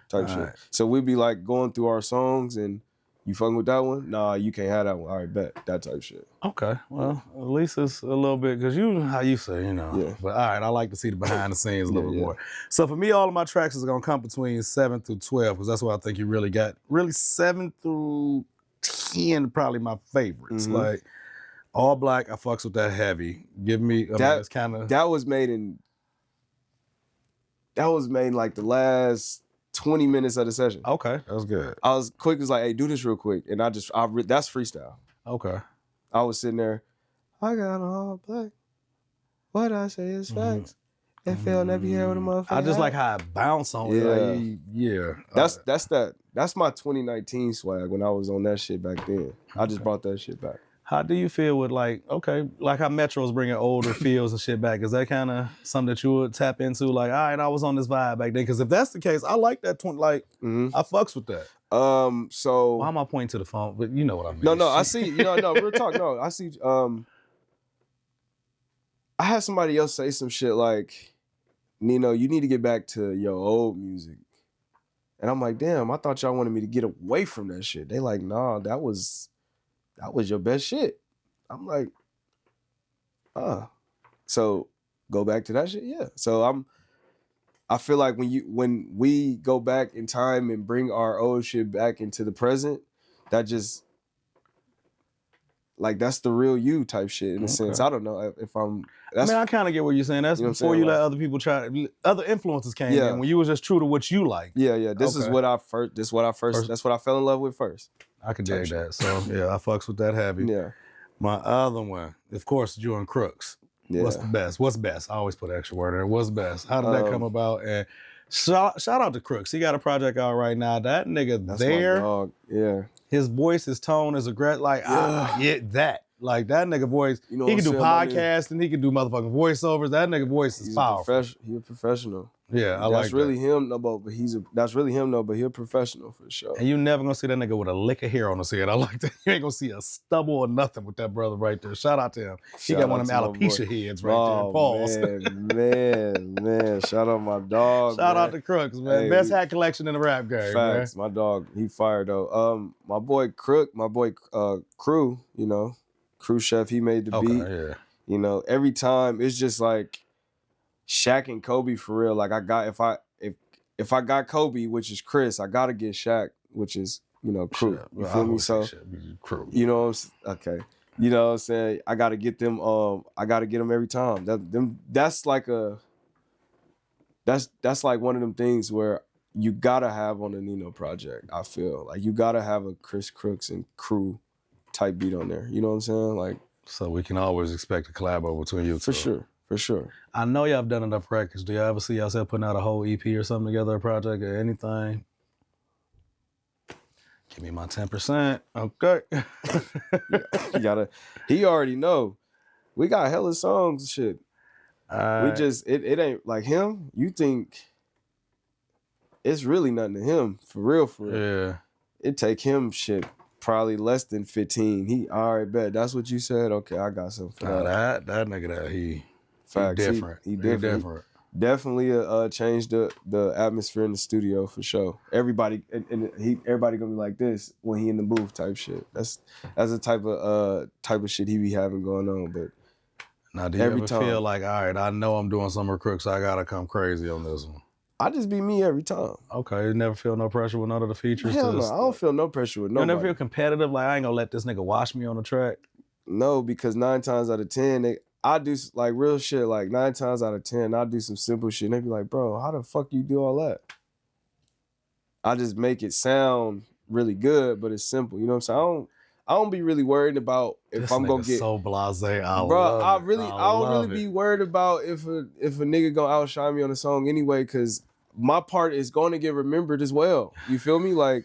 Type shit. Right. So we'd be like going through our songs and you fucking with that one? Nah, you can't have that one. All right, bet. That type shit. Okay. Well, at least it's a little bit, because how you say, you know. Yeah. But all right, I like to see the behind the scenes a little bit more. So for me, all of my tracks is going to come between 7 through 12, because that's what I think you really got. Really 7 through 10 probably my favorites. Mm-hmm. Like All Black, I fucks with that heavy. Give me, it's kind of. That was made like the last 20 minutes of the session. Okay, that was good. I was quick, was like, hey, do this real quick. And that's freestyle. Okay. I was sitting there, I got all black. What I say is facts. It fell never here with a motherfucker. I just like how it bounced on That's my 2019 swag when I was on that shit back then. I just brought that shit back. How do you feel with like how Metro's bringing older feels and shit back? Is that kind of something that you would tap into? Like, all right, I was on this vibe back then. Because if that's the case, I like that. I fucks with that. So why am I pointing to the phone? But you know what I mean. No, I see. No, real talk. No, I see. I had somebody else say some shit like, Nino, you need to get back to your old music. And I'm like, damn, I thought y'all wanted me to get away from that shit. They like, nah, that was your best shit. I'm like, so go back to that shit? Yeah. So I feel like when we go back in time and bring our old shit back into the present, that just like that's the real you type shit in a sense. I don't know if I'm. I kind of get what you're saying. That's before you let other people other influences came in when you was just true to what you like. Yeah. That's what I fell in love with first. I can dig that. So yeah, I fucks with that heavy. Yeah. My other one, of course, you and Crooks. Yeah. What's the best? What's best? I always put an extra word in there. What's best? How did that come about? And shout out to Crooks. He got a project out right now. That nigga that's there. My dog. Yeah. His voice, his tone is aggressive. Like, that. Like, that nigga voice, he can do podcasts and he can do motherfucking voiceovers. That nigga voice is powerful. He's a professional. Yeah, I that's like really that. him, no, but that's really him, though. But he's a professional for sure. And you never gonna see that nigga with a lick of hair on his head. I like that. You ain't gonna see a stubble or nothing with that brother right there. Shout out to him. He got one of them alopecia heads right there. Pause. Man. Shout out my dog. Shout out to Crooks, man. Hey, best hat collection in the rap game. Facts. Man. My dog, he fired though. My boy Crook, my boy Crew, you know, Crew Chef, he made the beat. Yeah. You know, every time it's just like Shaq and Kobe for real. Like if I got Kobe, which is Chris, I gotta get Shaq, which is, you know, Crew. You feel me? So Crew. You know, okay. You know what I'm saying? I gotta get them. I gotta get them every time. That's like one of them things where you gotta have on the Nino project. I feel like you gotta have a Chris Crooks and Crew type beat on there. You know what I'm saying? Like, so we can always expect a collab between you two. For sure. I know y'all have done enough records. Do y'all ever see yourself putting out a whole EP or something together, a project or anything? Give me my 10%. Okay. You gotta. He already know. We got hella songs and shit. We just it ain't like him. You think it's really nothing to him for real. Yeah. It take him shit probably less than 15. He all right, bet. That's what you said. Okay, I got something for that. That nigga that he different. He different. Definitely changed the atmosphere in the studio for sure. Everybody everybody gonna be like this when he in the booth type shit. That's the type of shit he be having going on. But now, do you ever feel like, all right, I know I'm doing some of Crooks, so I gotta come crazy on this one? I just be me every time. Okay, you never feel no pressure with none of the features? Hell no, I don't feel no pressure with nobody. You never feel competitive? Like, I ain't gonna let this nigga watch me on the track? No, because 9 times out of 10, I do like real shit. Like 9 times out of 10, I do some simple shit. And they be like, bro, how the fuck you do all that? I just make it sound really good, but it's simple. You know what I'm saying? I don't be really worried about if this I'm gonna get so blasé. I don't really be worried about if a nigga gonna outshine me on a song anyway, because my part is going to get remembered as well. You feel me? Like,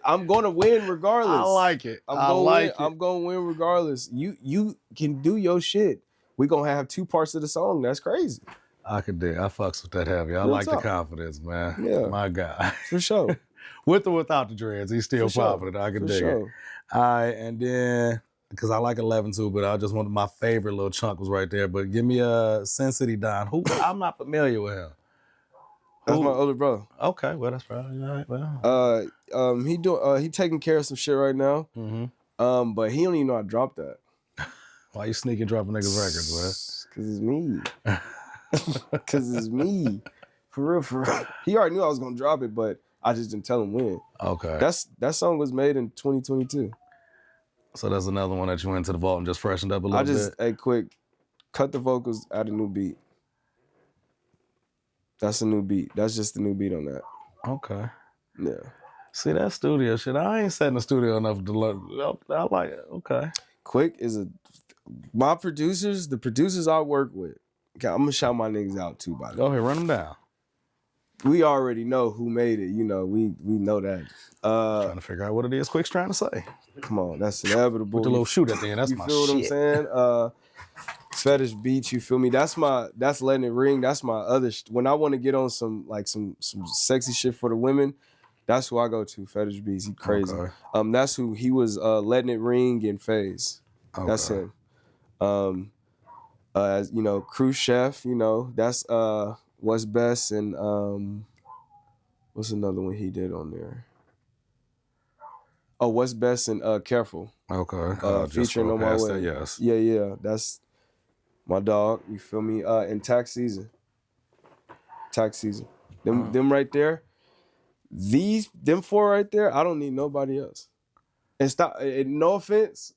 I'm going to win regardless. I like it. I'm going to win regardless. You can do your shit. We going to have 2 parts of the song. That's crazy. I fucks with that heavy. I like the confidence, man. Yeah. My guy. For sure. With or without the dreads, he's still confident. I can dig it. All right, and then, because I like 11 too, but I just wanted my favorite little chunk was right there. But give me a Sin City Don. Who I'm not familiar with him. That's my older brother. Okay, well that's probably all right. Well, he taking care of some shit right now. Mm-hmm. But he don't even know I dropped that. Why you sneaking dropping niggas records, man? Cause it's me. Cause it's me. For real. He already knew I was gonna drop it, but I just didn't tell him when. Okay. That song was made in 2022. So that's another one that you went to the vault and just freshened up a little bit. Hey, quick, cut the vocals, add a new beat. That's a new beat. That's just the new beat on that. Okay. Yeah. See, that studio shit, I ain't sat in the studio enough to learn. I like it. Okay. Quick is the producers I work with. Okay, I'm gonna shout my niggas out too, by the way. Go ahead, run them down. We already know who made it. You know, we know that. Trying to figure out what it is Quick's trying to say. Come on, that's inevitable. With the little shoot at the end, that's my shit. You feel what I'm saying? Fetish Beats, you feel me? That's Letting It Ring. That's my other. When I want to get on some sexy shit for the women, that's who I go to. Fetish Beats, he crazy. Okay. That's who he was. Letting It Ring in Phase. Okay. That's him. As you know, Crew Chef. You know, that's What's Best and what's another one he did on there? Oh, What's Best and Careful. Okay. Featuring On My Way. That, yes. Yeah. That's my dog. You feel me? And Tax Season. Them right there. Them 4 right there. I don't need nobody else. And stop. And no offense.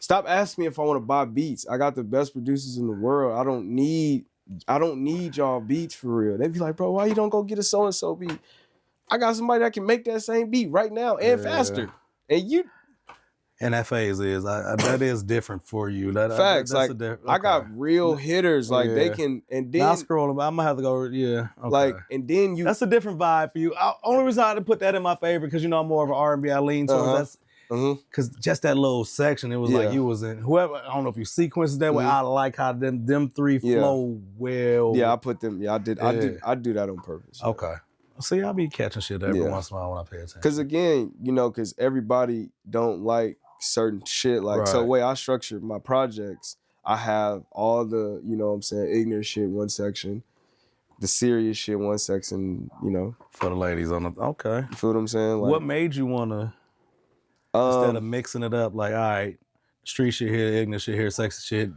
Stop asking me if I want to buy beats. I got the best producers in the world. I don't need y'all beats for real. They be like, bro, why you don't go get a so-and-so beat? I got somebody that can make that same beat right now and faster. And that phase is that is different for you. Facts. I got real hitters. Like they can, and then I'll scroll them. I'm gonna have to go. Yeah. Okay. Like, and then that's a different vibe for you. Only reason I had to put that in my favorite because I'm more of an R&B. I lean towards Because just that little section, it was like you was in whoever. I don't know if you sequenced that way. I like how them three flow well. Yeah, I put them. Yeah, I did. I do that on purpose. Yeah. Okay. See, I be catching shit every once in a while when I pay attention. Because again, because everybody don't like certain shit. Like, so the way I structure my projects, I have all the, ignorant shit one section, the serious shit one section, For the ladies on the, okay. You feel what I'm saying? Like, what made you want to, instead of mixing it up, like, all right, street shit here, ignorant shit here, sexy shit,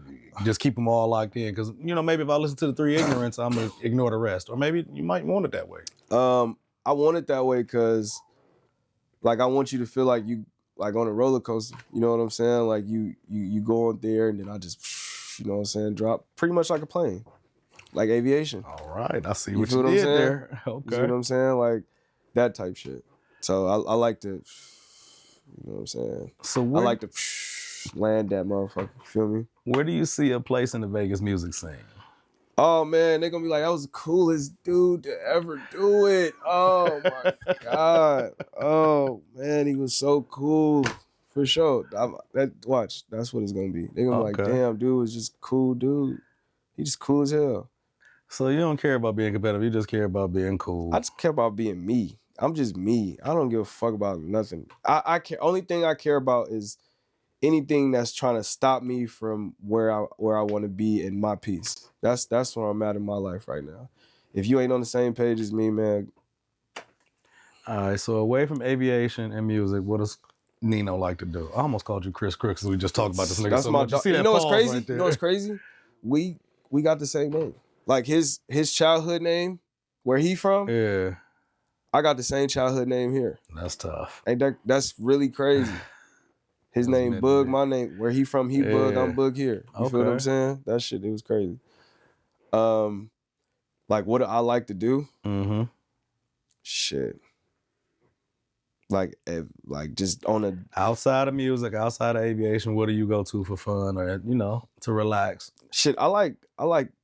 just keep them all locked in? Because, maybe if I listen to the three ignorants, I'm going to ignore the rest. Or maybe you might want it that way. I want it that way because, like, I want you to feel like you, like, on a roller coaster. You know what I'm saying? Like, you go on there and then I just, drop pretty much like a plane. Like aviation. All right, I see what you did there. Okay. You see what I'm saying? Like, that type shit. So I like to, you know what I'm saying? So I like to land that motherfucker. You feel me? Where do you see a place in the Vegas music scene? Oh man, they're gonna be like, that was the coolest dude to ever do it. Oh my God. Oh man, he was so cool. For sure. Watch, that's what it's gonna be. They're gonna be like, damn, dude was just cool dude. He just cool as hell. So you don't care about being competitive, you just care about being cool. I just care about being me. I'm just me. I don't give a fuck about nothing. I care. Only thing I care about is anything that's trying to stop me from where I want to be in my peace. That's where I'm at in my life right now. If you ain't on the same page as me, man. All right, so away from aviation and music, what does Nino like to do? I almost called you Chris Crooks because we just talked about this nigga so much. You know what's crazy? Right, you know what's crazy? We got the same name. Like his childhood name, where he from? Yeah. I got the same childhood name here. That's tough. That's really crazy. His name Bug, my name, where he from, he Bug, I'm Bug here. You feel what I'm saying? That shit, it was crazy. Like what do I like to do? Mm-hmm. Shit. Like just on a... Outside of music, outside of aviation, what do you go to for fun or, to relax? Shit, I like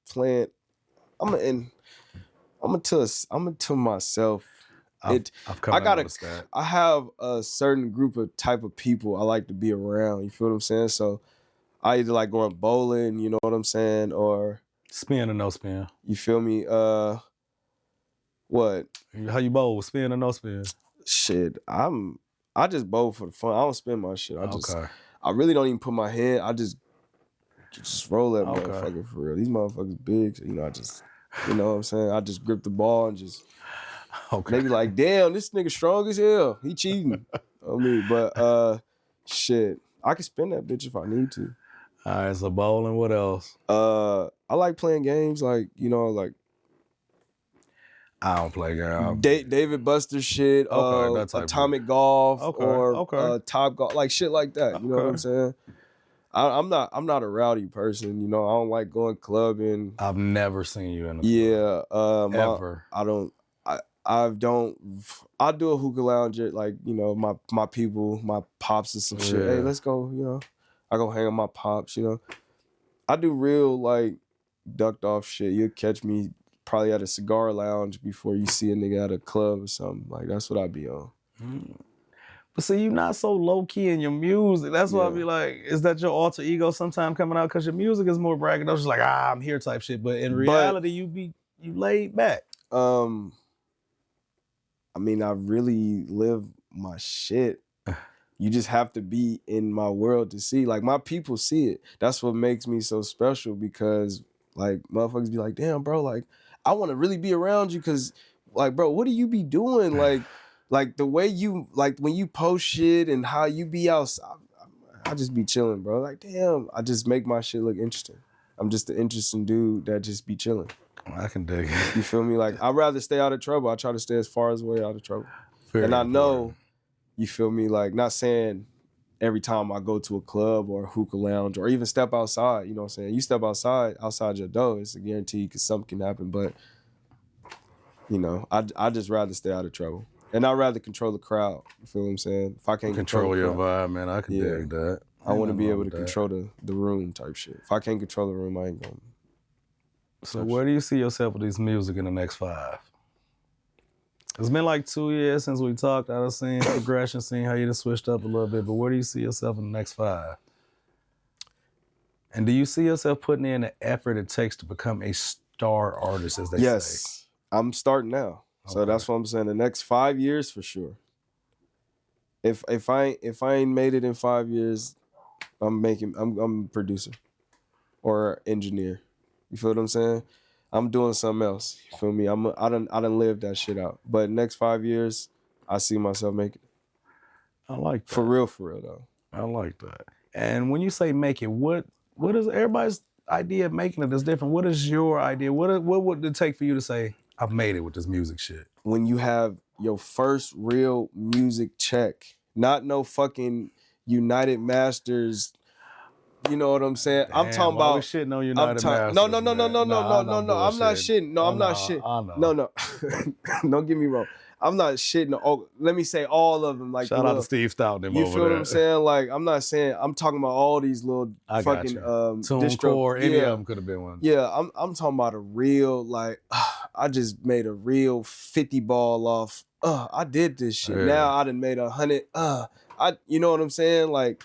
playing. I'm into myself. I have a certain group of type of people I like to be around. You feel what I'm saying? So I either like going bowling, you know what I'm saying, or spin or no spin. You feel me? What? How you bowl? Spin or no spin? Shit, I just bowl for the fun. I don't spin my shit. I really don't even put my head. I just roll that motherfucker for real. These motherfuckers big, so, I just, you know what I'm saying? I just grip the ball and just, they be like, damn, this nigga strong as hell. He cheating on me. But shit, I can spin that bitch if I need to. All right, so bowling, what else? I like playing games like, like, I don't play games. David Buster shit, Atomic Golf, or Top Golf, like shit like that. You know what I'm saying? I'm not a rowdy person, I don't like going clubbing. I've never seen you in a club. Ever. I do a hookah lounge at like, my people, my pops or some shit. Hey, let's go, I go hang with my pops, I do real like ducked off shit. You'll catch me probably at a cigar lounge before you see a nigga at a club or something. Like that's what I be on. But see, you're not so low-key in your music. That's why I be like, is that your alter ego sometime coming out? Because your music is more braggadocious, like, I'm here type shit. But in reality, you laid back. I mean, I really live my shit. You just have to be in my world to see. Like, my people see it. That's what makes me so special because, like, motherfuckers be like, damn, bro, like, I want to really be around you because, like, bro, what do you be doing? Like the way you, like when you post shit and how you be outside, I just be chilling, bro. Like, damn, I just make my shit look interesting. I'm just an interesting dude that just be chilling. I can dig it. You feel me? Like, I'd rather stay out of trouble. I try to stay as far as way out of trouble. Very important. Know, you feel me? Like, not saying every time I go to a club or a hookah lounge or even step outside, you know what I'm saying? You step outside your door, it's a guarantee because something can happen. But, I just rather stay out of trouble. And I'd rather control the crowd. You feel what I'm saying? If I can't control your vibe, man, I can dig that. I want to be able to control the room type shit. If I can't control the room, I ain't going. So where do you see yourself with this music in the next 5? It's been like 2 years since we talked. I've seen progression, seen how you just switched up a little bit. But where do you see yourself in the next 5? And do you see yourself putting in the effort it takes to become a star artist, as they say? Yes, I'm starting now. So that's what I'm saying. The next 5 years for sure. If I ain't made it in 5 years, I'm a producer or engineer. You feel what I'm saying? I'm doing something else. You feel me? I done lived that shit out. But next 5 years, I see myself making it. I like that. For real though. I like that. And when you say make it, what is everybody's idea of making it is different? What is your idea? What would it take for you to say, I've made it with this music shit? When you have your first real music check, not no fucking United Masters. You know what I'm saying? Damn, I'm talking about shitting on United Masters. No. I'm not shitting. No, I'm not shitting. No. Don't get me wrong. I'm not shitting. Oh, let me say all of them. Like shout out to Steve Stout. You feel what I'm saying? Like I'm not saying. I'm talking about all these little fucking TuneCore. Any of them could have been one. Yeah, I'm talking about a real like. I just made a real 50 ball off. I did this shit. Yeah. Now I done made 100. You know what I'm saying? Like.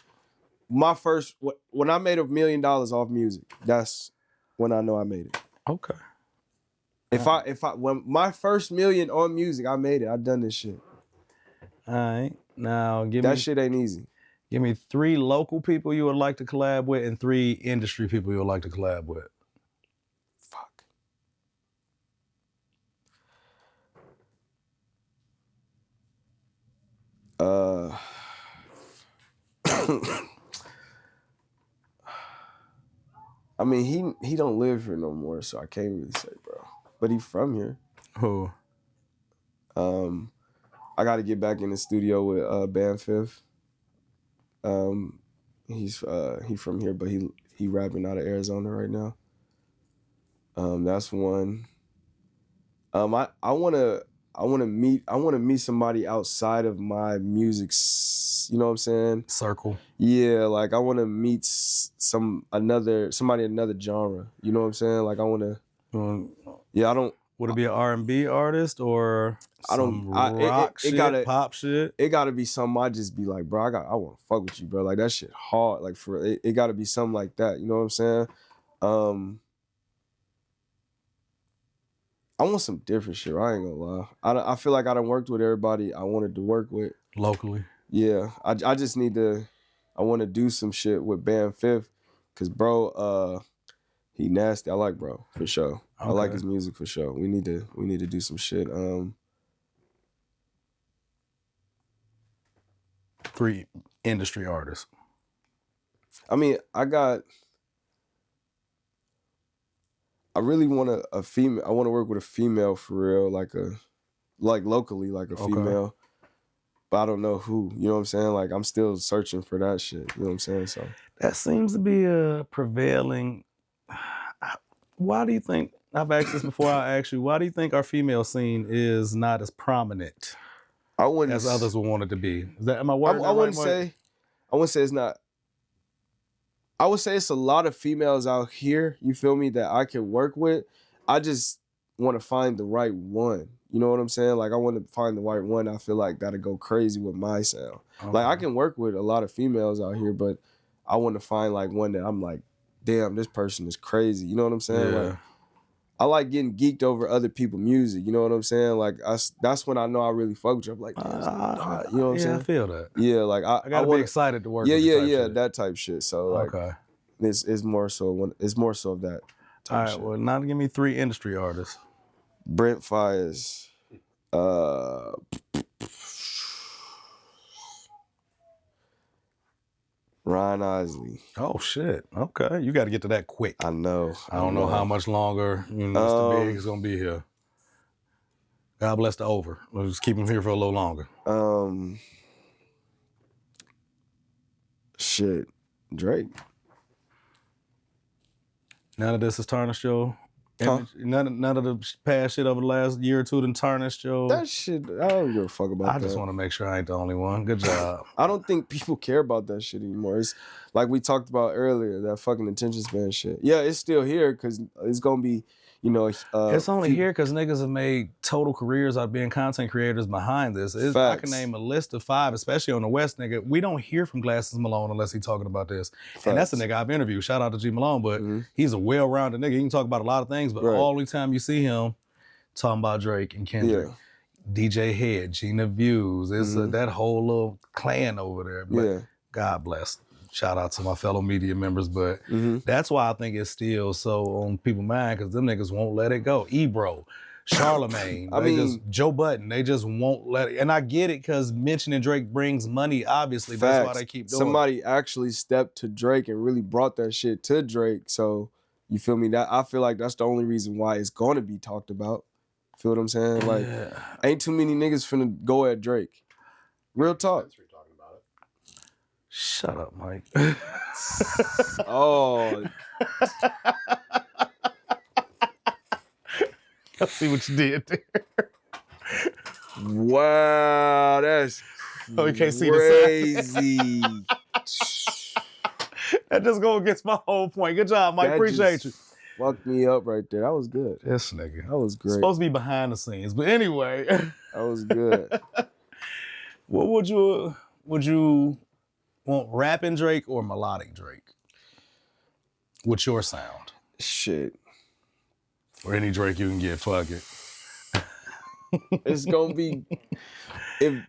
My first, when I made $1 million off music, that's when I know I made it. Okay. When my first $1 million on music, I made it. I done this shit. All right. Now, that shit ain't easy. Give me 3 local people you would like to collab with and 3 industry people you would like to collab with. Fuck. I mean, he don't live here no more, so I can't really say, bro. But he from here. Who? I got to get back in the studio with Band Fifth. He from here, but he rapping out of Arizona right now. That's one. I wanna meet somebody outside of my music. You know what I'm saying? Circle. Yeah, like I want to meet somebody another genre. You know what I'm saying? Like I want to. Yeah, I don't. Would it be an R&B artist or rock shit, pop shit? It got to be something I just be like, bro, I want to fuck with you, bro. Like that shit hard. Like it got to be something like that. You know what I'm saying? I want some different shit. I ain't gonna lie. I feel like I done worked with everybody I wanted to work with locally. Yeah, I just need to. I want to do some shit with Band Fifth, cause bro, he nasty. I like bro for sure. Okay. I like his music for sure. We need to do some shit. 3 industry artists. I mean, I really want a female. I want to work with a female for real, like locally, like a female. But I don't know who. You know what I'm saying? Like I'm still searching for that shit. You know what I'm saying? So that seems to be a prevailing. Why do you think? I've asked this before. I asked you. Why do you think our female scene is not as prominent as others would want it to be? Is that am I wording? I wouldn't say it's not. I would say it's a lot of females out here, you feel me, that I can work with. I just want to find the right one. You know what I'm saying? Like, I want to find the right one. I feel like that'll go crazy with my sound. Okay. Like, I can work with a lot of females out here, but I want to find, like, one that I'm like, damn, this person is crazy. You know what I'm saying? Yeah. Like, I like getting geeked over other people's music. You know what I'm saying? Like, that's when I know I really fuck with you. I'm like, damn, you know what I'm saying? I feel that. Yeah, like, I gotta be excited to work with that type shit. So, like, it's more so of that type all right, shit. Well, now give me 3 industry artists. Brent Fires. Ryan Isley. Oh shit. Okay. You got to get to that quick. I know. I don't know how much longer Mr. Big is gonna be here. God bless the over. We'll just keep him here for a little longer. Shit. Drake. None of this is tarnished your image. None of the past shit over the last year or two done tarnished your. That shit, I don't give a fuck about that. I just want to make sure I ain't the only one. Good job. I don't think people care about that shit anymore. It's like we talked about earlier, that fucking attention span shit. Yeah, it's still here because it's gonna be, you know. It's only here because niggas have made total careers out of being content creators behind this. I can name a list of 5, especially on the West, nigga. We don't hear from Glasses Malone unless he's talking about this. Facts. And that's the nigga I've interviewed. Shout out to G Malone, but he's a well-rounded nigga. He can talk about a lot of things, but all the time you see him talking about Drake and Kendrick. Yeah. DJ Head, Gina Views. It's that whole little clan over there. But God bless. Shout out to my fellow media members. But that's why I think it's still so on people's mind, because them niggas won't let it go. Ebro, Charlemagne, Joe Budden, they just won't let it. And I get it, because mentioning Drake brings money, obviously. Facts. That's why they keep doing Somebody actually stepped to Drake and really brought that shit to Drake. So, you feel me? That I feel like that's the only reason why it's going to be talked about. Feel what I'm saying? Like, ain't too many niggas finna go at Drake. Real talk. Shut up, Mike. Oh. I see what you did there. Wow, that's we can't see crazy. That just go against my whole point. Good job, Mike. Appreciate you. Fucked me up right there. That was good. This nigga. That was great. Supposed to be behind the scenes, but anyway. That was good. What would you want, rapping Drake or melodic Drake? What's your sound? Shit. Or any Drake you can get, fuck it. It's gonna be, if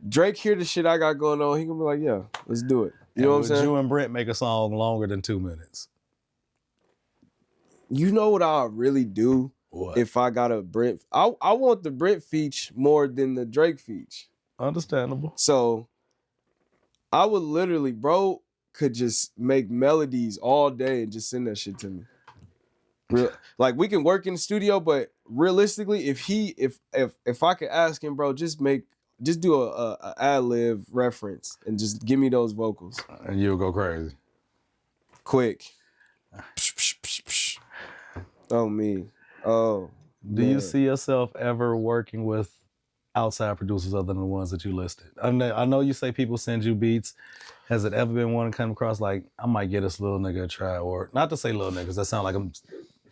Drake hear the shit I got going on, he gonna be like, yeah, let's do it. You know what I'm saying? You and Brent make a song longer than 2 minutes? You know what I'll really do? What? If I got a Brent, I want the Brent feature more than the Drake feature. Understandable. So I would literally, bro, could just make melodies all day and just send that shit to me. Like, we can work in the studio, but realistically, if I could ask him, bro, just do a ad-lib reference and just give me those vocals. And you'll go crazy. Quick. Oh, me. Oh. Do you see yourself ever working with outside producers other than the ones that you listed? I know you say people send you beats. Has it ever been one to come across like, I might get this little nigga a try, or not to say little niggas, that sound like I'm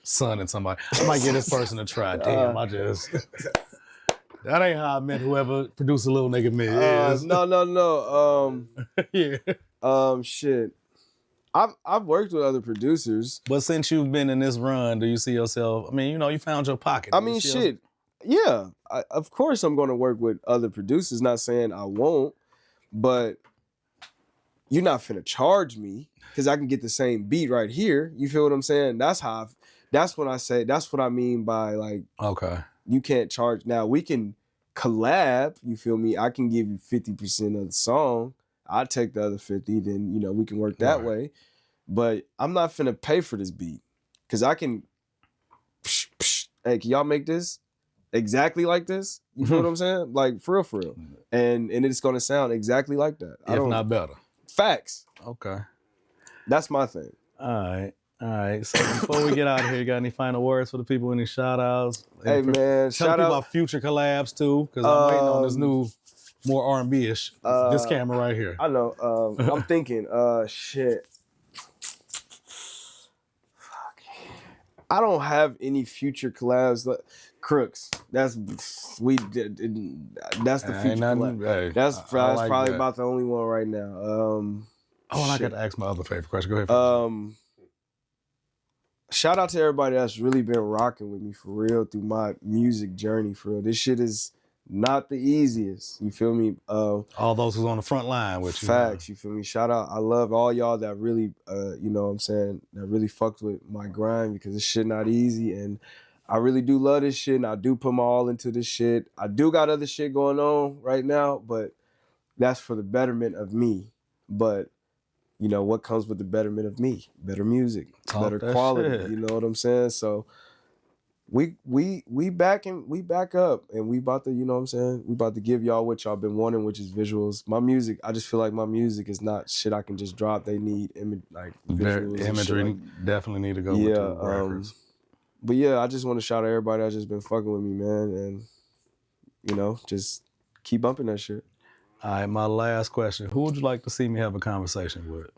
sonning somebody. I might get this person a try. Damn, that ain't how I meant whoever produced a little nigga me is. No. Yeah. Shit. I've worked with other producers. But since you've been in this run, do you see yourself, you found your pocket. Shit. Yeah. Of course I'm going to work with other producers. Not saying I won't, but you're not finna charge me because I can get the same beat right here. You feel what I'm saying? That's what I mean by, like, okay, you can't charge. Now, we can collab, you feel me? I can give you 50% of the song. I take the other 50, then, we can work that way. But I'm not finna pay for this beat because I can, hey, can y'all make this exactly like this? You feel what I'm saying? Like, for real. And it's gonna sound exactly like that. If not better. Facts. Okay. That's my thing. All right. So before we get out of here, you got any final words for the people? Any shout outs? Hey, man, tell people about future collabs too, because I'm waiting on this new, more R&B-ish. This camera right here. I know. I'm thinking, shit. Fuck. I don't have any future collabs. Crooks. That's the future collab. Hey, that's probably about the only one right now. I got to ask my other favorite question. Go ahead. Shout out to everybody that's really been rocking with me for real through my music journey for real. This shit is not the easiest. You feel me? All those who's on the front line with you. Facts, you feel me? Shout out. I love all y'all that really, you know what I'm saying, that really fucked with my grind, because this shit not easy, and I really do love this shit, and I do put my all into this shit. I do got other shit going on right now, but that's for the betterment of me. But what comes with the betterment of me? Better music, better quality. Shit. You know what I'm saying? So we back up, and we about to, you know what I'm saying? We about to give y'all what y'all been wanting, which is visuals. My music, I just feel like my music is not shit I can just drop. They need visuals. Imagery definitely need to go with the records. But yeah, I just want to shout out everybody that's just been fucking with me, man, and just keep bumping that shit. All right, my last question. Who would you like to see me have a conversation with?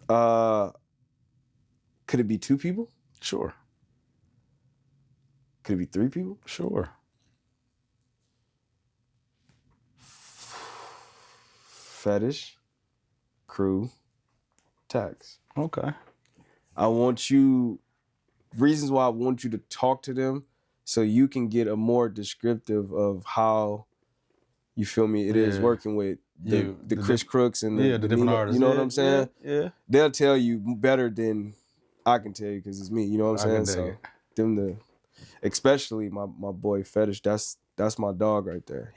Could it be 2 people? Sure. Could it be 3 people? Sure. Fetish, crew, tax. Okay. Reasons why I want you to talk to them so you can get a more descriptive of how, you feel me, it is working with the Chris Crooks and the different artists. You know what I'm saying? Yeah. They'll tell you better than I can tell you because it's me. You know what I'm saying? So especially my boy Fetish, that's my dog right there.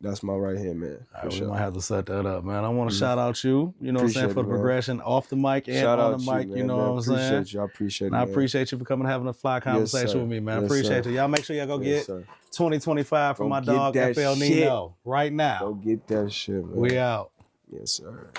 That's my right hand man. We might have to set that up, man. I want to shout out you know what I'm saying, for the progression off the mic and shout on the mic, you know what I'm saying? Appreciate you. I appreciate it. And I appreciate you for coming and having a fly conversation with me, man. I appreciate you. Y'all make sure y'all go get 2025 for my dog FL Nino right now. Go get that shit, man. We out. Yes, sir.